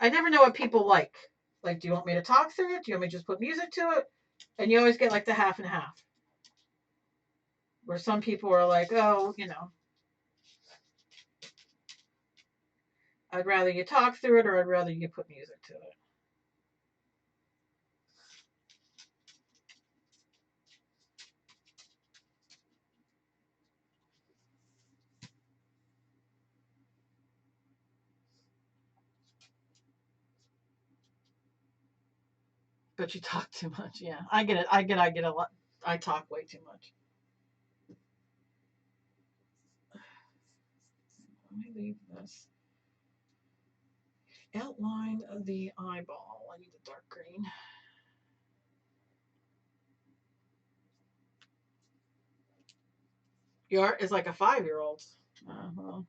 I never know what people like. Like, do you want me to talk through it? Do you want me to just put music to it? And you always get like the half and half, where some people are like, oh, I'd rather you talk through it, or I'd rather you put music to it. But you talk too much. Yeah, I get it. I get a lot. I talk way too much. Let me leave this. Outline of the eyeball. I need a dark green. Your art is like a 5-year-old's. Well,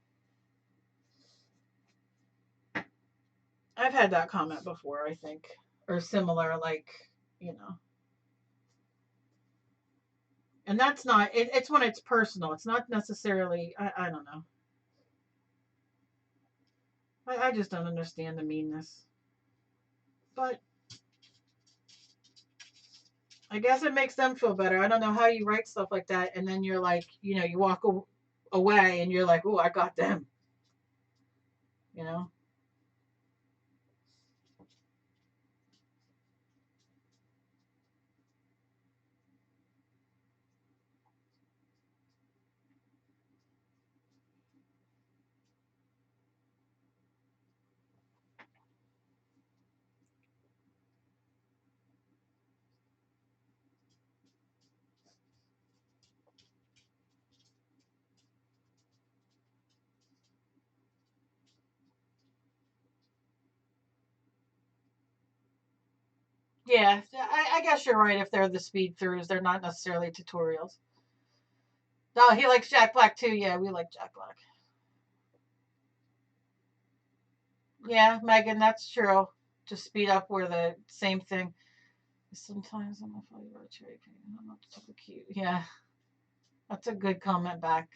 I've had that comment before, I think, or similar, like, you know. And that's not. It's when it's personal. It's not necessarily. I don't know. I just don't understand the meanness. But I guess it makes them feel better. I don't know how you write stuff like that, and then you're like, you walk away, and you're like, oh, I got them. You know. Yeah, I guess you're right. If they're the speed throughs, they're not necessarily tutorials. No, he likes Jack Black too. Yeah, we like Jack Black. Yeah, Megan, that's true. To speed up where the same thing. Sometimes I'm a favorite cherry pig. I'm not super cute. Yeah, that's a good comment back.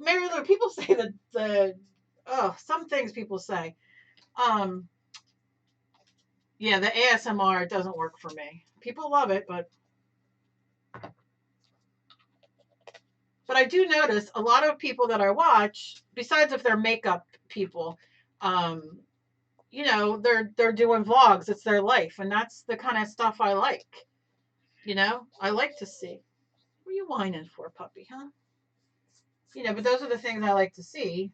Mary Lou, people say that some things people say. Um, yeah, the ASMR doesn't work for me. People love it, but I do notice a lot of people that I watch, besides if they're makeup people, um, they're doing vlogs. It's their life, and that's the kind of stuff I like. I like to see. What are you whining for, puppy, huh? But those are the things I like to see.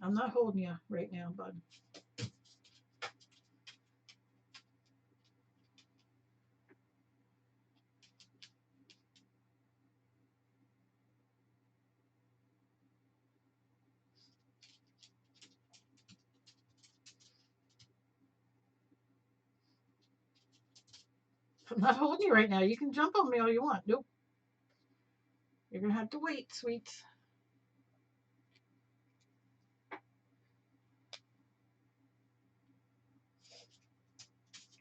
I'm not holding you right now, bud. I'm not holding you right now. You can jump on me all you want. Nope. You're going to have to wait, sweet.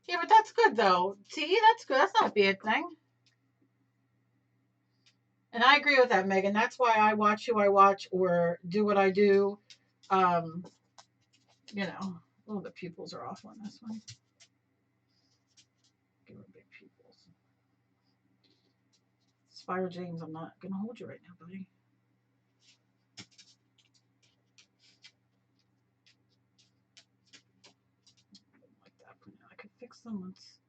Yeah, but that's good, though. See, that's good. That's not a bad thing. And I agree with that, Megan. That's why I watch who I watch or do what I do. You know, oh, the pupils are off on this one. Give her big pupils. Spiral James, I'm not going to hold you right now, buddy. Like that. I could fix them once.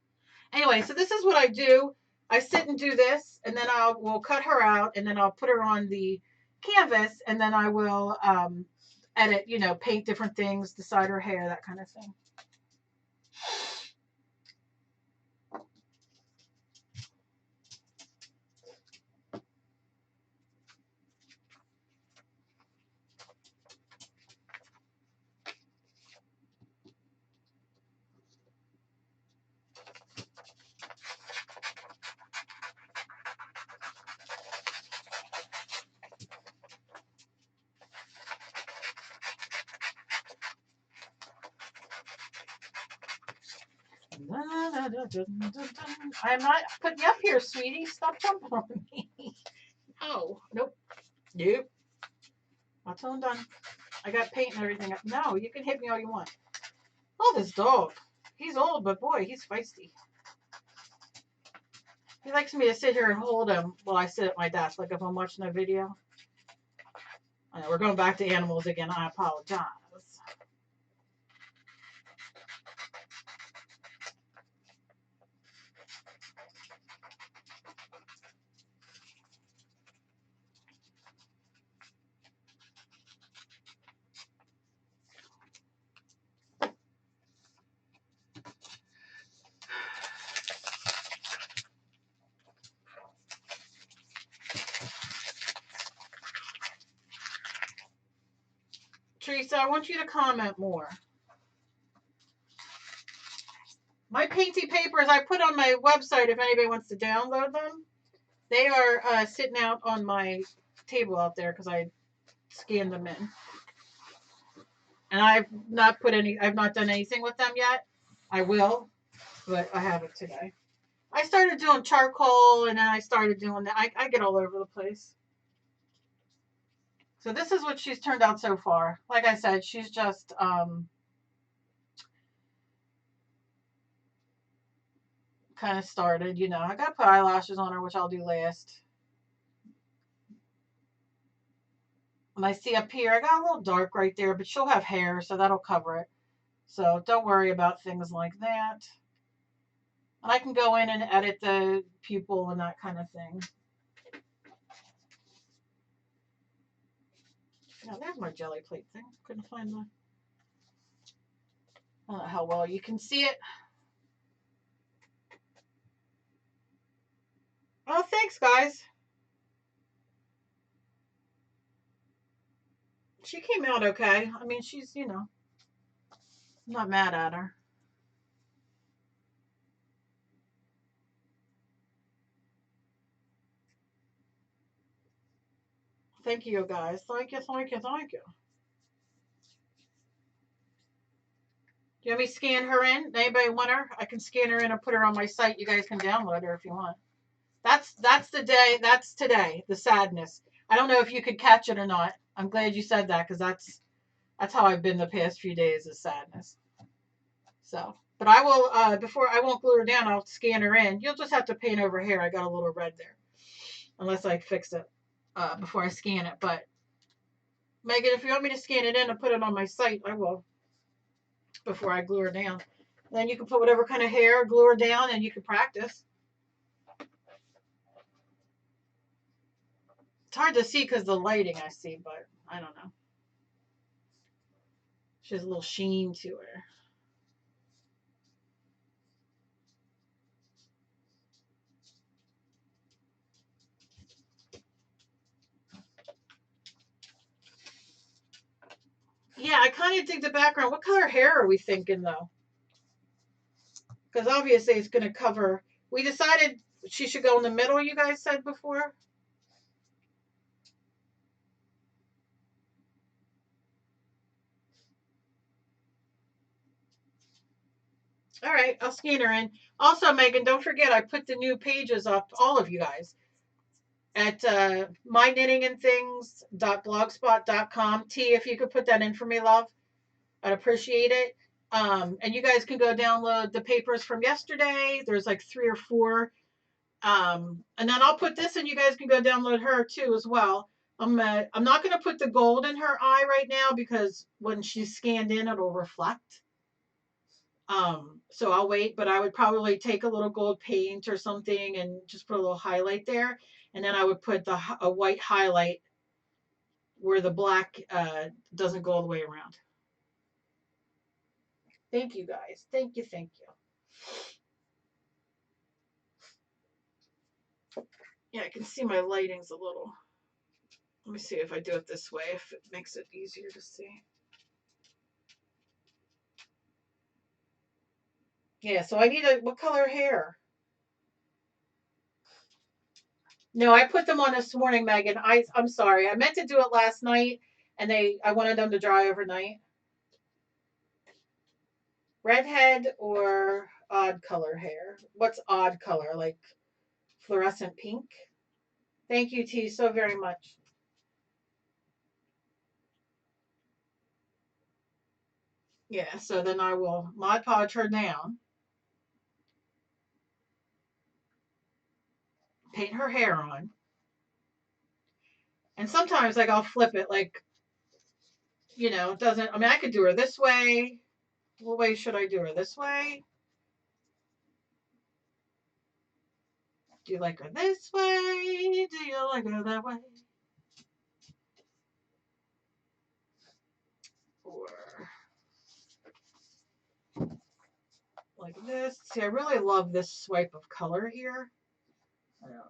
Anyway, so this is what I do. I sit and do this, and then we'll cut her out, and then I'll put her on the canvas, and then I will edit, you know, paint different things, decide her hair, that kind of thing. I'm not putting you up here, sweetie. Stop jumping on me. Oh, nope. Nope. Until I'm done. I got paint and everything up. No, you can hit me all you want. Oh, this dog. He's old, but boy, he's feisty. He likes me to sit here and hold him while I sit at my desk, like if I'm watching a video. I know we're going back to animals again. I apologize. Teresa, I want you to comment more. My painty papers I put on my website if anybody wants to download them. They are sitting out on my table out there because I scanned them in. And I've not done anything with them yet. I will, but I haven't today. I started doing charcoal and then I started doing that. I get all over the place. So this is what she's turned out so far. Like I said, she's just kind of started, you know. I got to put eyelashes on her, which I'll do last. And I see up here, I got a little dark right there, but she'll have hair, so that'll cover it. So don't worry about things like that. And I can go in and edit the pupil and that kind of thing. Now, there's my jelly plate thing. Couldn't find the... I don't know how well you can see it. Oh, thanks, guys. She came out okay. I mean, she's, you know, I'm not mad at her. Thank you, guys. Thank you, thank you, thank you. Do you want me to scan her in? Anybody want her? I can scan her in and put her on my site. You guys can download her if you want. That's the day. That's today. The sadness. I don't know if you could catch it or not. I'm glad you said that because that's how I've been the past few days, is sadness. So, but I will before I won't glue her down. I'll scan her in. You'll just have to paint over here. I got a little red there, unless I fix it before I scan it. But Megan, if you want me to scan it in and put it on my site, I will before I glue her down. Then you can put whatever kind of hair, glue her down, and you can practice. It's hard to see because the lighting I see, but I don't know. She has a little sheen to her. Yeah, I kind of dig the background. What color hair are we thinking, though? Because obviously it's going to cover. We decided she should go in the middle, you guys said before. All right, I'll scan her in. Also, Megan, don't forget, I put the new pages up, all of you guys. at myknittingnthings.blogspot.com. T, if you could put that in for me, love, I'd appreciate it. And you guys can go download the papers from yesterday. There's like 3 or 4. And then I'll put this and you guys can go download her too as well. I'm not going to put the gold in her eye right now because when she's scanned in, it'll reflect. So I'll wait, but I would probably take a little gold paint or something and just put a little highlight there. And then I would put a white highlight where the black doesn't go all the way around. Thank you guys. Thank you. Thank you. Yeah, I can see my lighting's a little. Let me see if I do it this way, if it makes it easier to see. Yeah, so I need what color hair? No, I put them on this morning, Megan. I'm sorry. I meant to do it last night, and I wanted them to dry overnight. Redhead or odd color hair? What's odd color? Like fluorescent pink? Thank you, T, so very much. Yeah, so then I will Mod Podge her down. Paint her hair on. And sometimes like I'll flip it like, you know, it doesn't, I mean, I could do her this way. What way should I do her? This way? Do you like her this way? Do you like her that way? Or like this. See, I really love this swipe of color here. I don't know.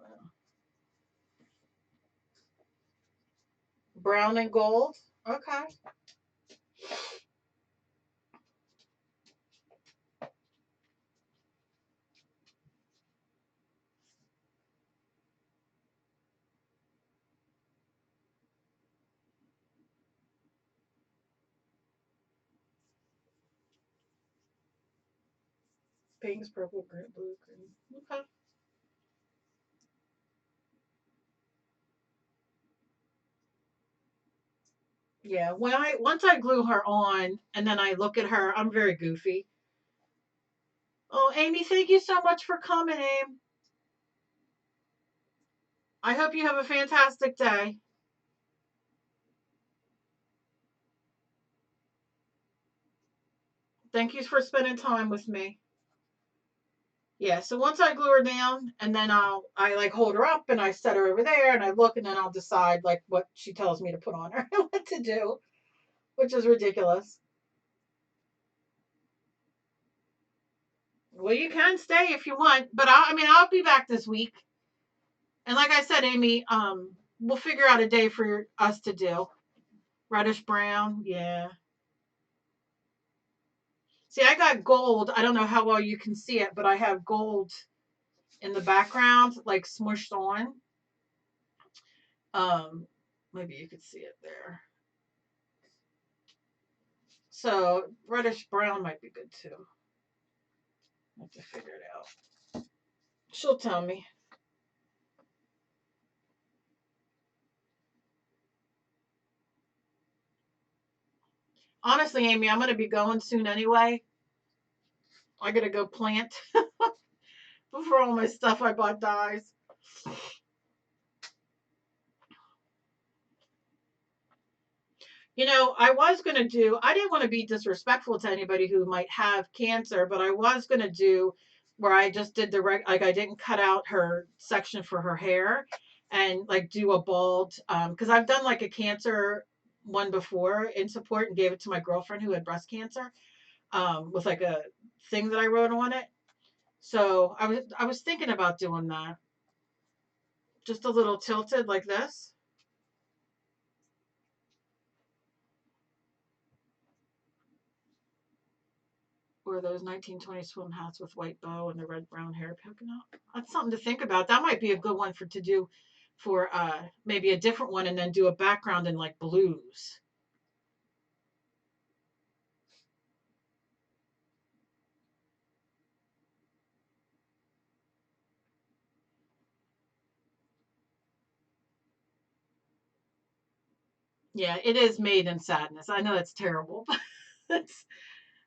Brown and gold. Okay. Pinks, purple, green, blue, green. Okay. Yeah, once I glue her on and then I look at her, I'm very goofy. Oh, Amy, thank you so much for coming, Aim. I hope you have a fantastic day. Thank you for spending time with me. Yeah, so once I glue her down and then I like hold her up and I set her over there and I look and then I'll decide like what she tells me to put on her and what to do, which is ridiculous. Well, you can stay if you want, but I mean, I'll be back this week. And like I said, Amy, we'll figure out a day for us to do. Reddish brown, yeah. See, I got gold. I don't know how well you can see it, but I have gold in the background, like smushed on. Maybe you could see it there. So reddish brown might be good too. I have to figure it out. She'll tell me. Honestly, Amy, I'm going to be going soon anyway. I got to go plant before all my stuff I bought dies. You know, I was going to do, I didn't want to be disrespectful to anybody who might have cancer, but I was going to do where I just did like I didn't cut out her section for her hair and like do a bald, because I've done like a cancer one before in support and gave it to my girlfriend who had breast cancer, with like a thing that I wrote on it. So I was thinking about doing that. Just a little tilted like this. Or those 1920 swim hats with white bow and the red brown hair poking out. That's something to think about. That might be a good one to do for maybe a different one and then do a background in like blues. Yeah, it is made in sadness. I know that's terrible. that's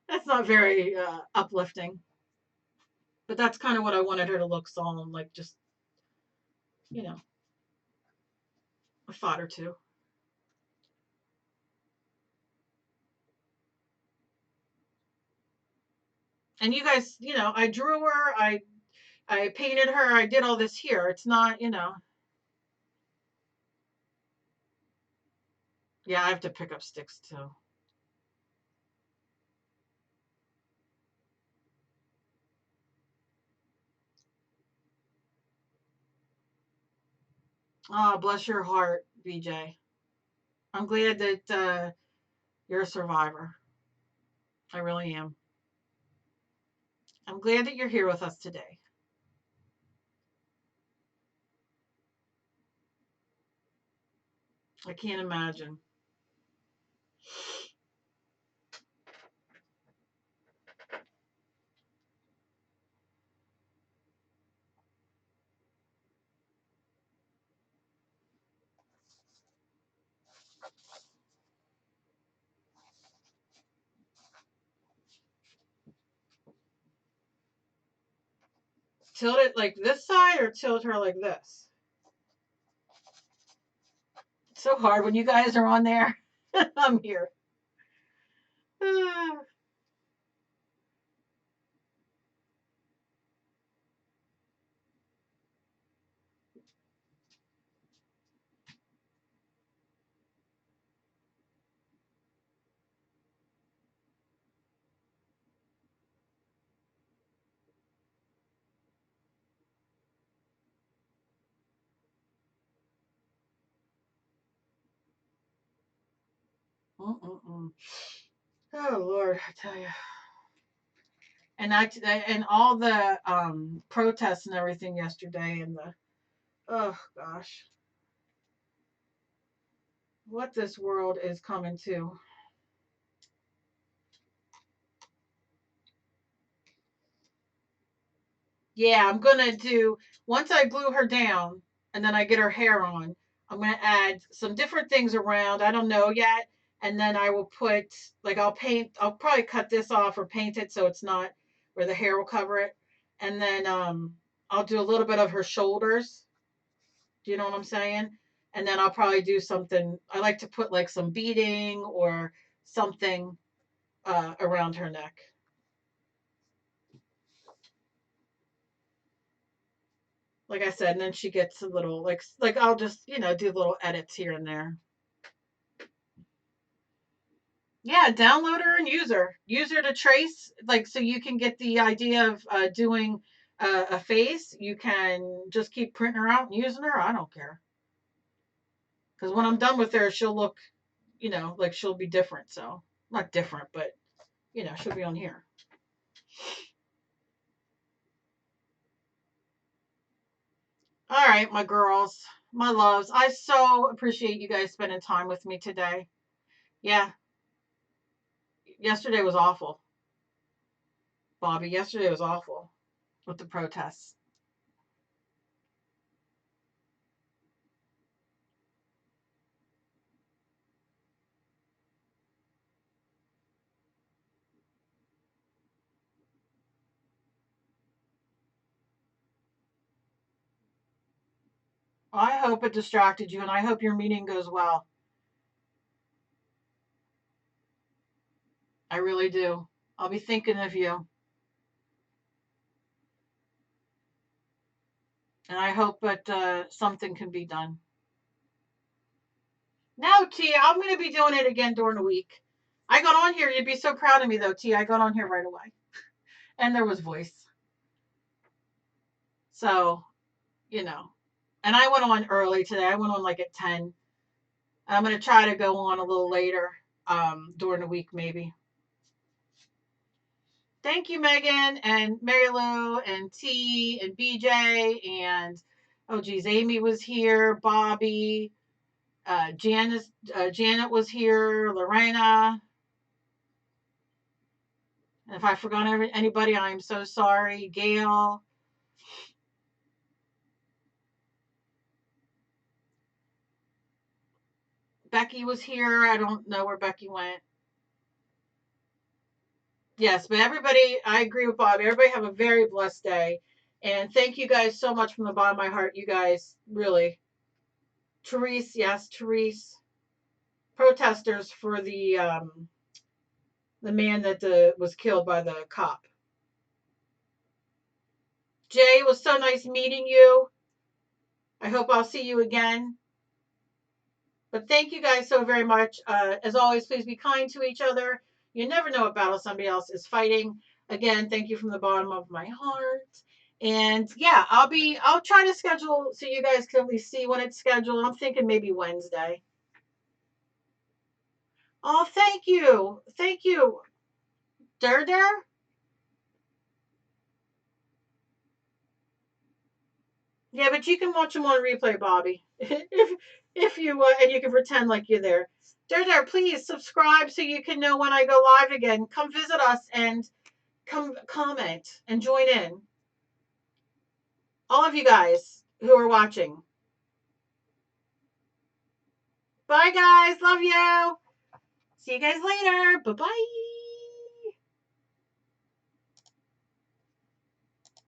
that's not very uplifting. But that's kind of what I wanted her to look, solemn, like just, you know, a thought or two. And you guys, I drew her, I painted her, I did all this here. It's not. Yeah, I have to pick up sticks too. Oh, bless your heart, BJ. I'm glad that you're a survivor. I really am. I'm glad that you're here with us today. I can't imagine. Tilt it like this side or tilt her like this? It's so hard when you guys are on there. I'm here. Mm-mm-mm. Oh Lord, I tell you. And all the protests and everything yesterday, and the, oh gosh, what this world is coming to. Yeah, I'm gonna do, once I glue her down and then I get her hair on, I'm gonna add some different things around. I don't know yet. And then I will put, like, I'll probably cut this off or paint it so it's not where the hair will cover it. And then I'll do a little bit of her shoulders. Do you know what I'm saying? And then I'll probably do something. I like to put like some beading or something around her neck. Like I said, and then she gets a little, like I'll just, do little edits here and there. Yeah, download her and use her. Use her to trace, like, so you can get the idea of doing a face. You can just keep printing her out and using her. I don't care. Because when I'm done with her, she'll look, like she'll be different. So, not different, but, she'll be on here. All right, my girls, my loves. I so appreciate you guys spending time with me today. Yeah, yesterday was awful, Bobby. Yesterday was awful with the protests. I hope it distracted you, and I hope your meeting goes well. I really do. I'll be thinking of you, and I hope that something can be done. No, T, I'm going to be doing it again during the week. I got on here. You'd be so proud of me, though, T. I got on here right away, and there was voice. So, and I went on early today. I went on like at 10. I'm going to try to go on a little later during the week, maybe. Thank you, Megan and Mary Lou and T and BJ and, oh geez, Amy was here, Bobby, Janet was here, Lorena. And if I forgot anybody, I'm so sorry. Gail. Becky was here. I don't know where Becky went. Yes, but everybody, I agree with Bob. Everybody have a very blessed day. And thank you guys so much from the bottom of my heart. You guys, really. Therese, yes, Therese. Protesters for the man that was killed by the cop. Jay, it was so nice meeting you. I hope I'll see you again. But thank you guys so very much. As always, please be kind to each other. You never know what battle somebody else is fighting. Again, thank you from the bottom of my heart. And yeah, I'll try to schedule so you guys can at least see when it's scheduled. I'm thinking maybe Wednesday. Oh, thank you. Thank you. Dur. Yeah, but you can watch them on replay, Bobby. if you and you can pretend like you're there. Dur, please subscribe so you can know when I go live again. Come visit us and come comment and join in. All of you guys who are watching. Bye, guys. Love you. See you guys later. Bye-bye.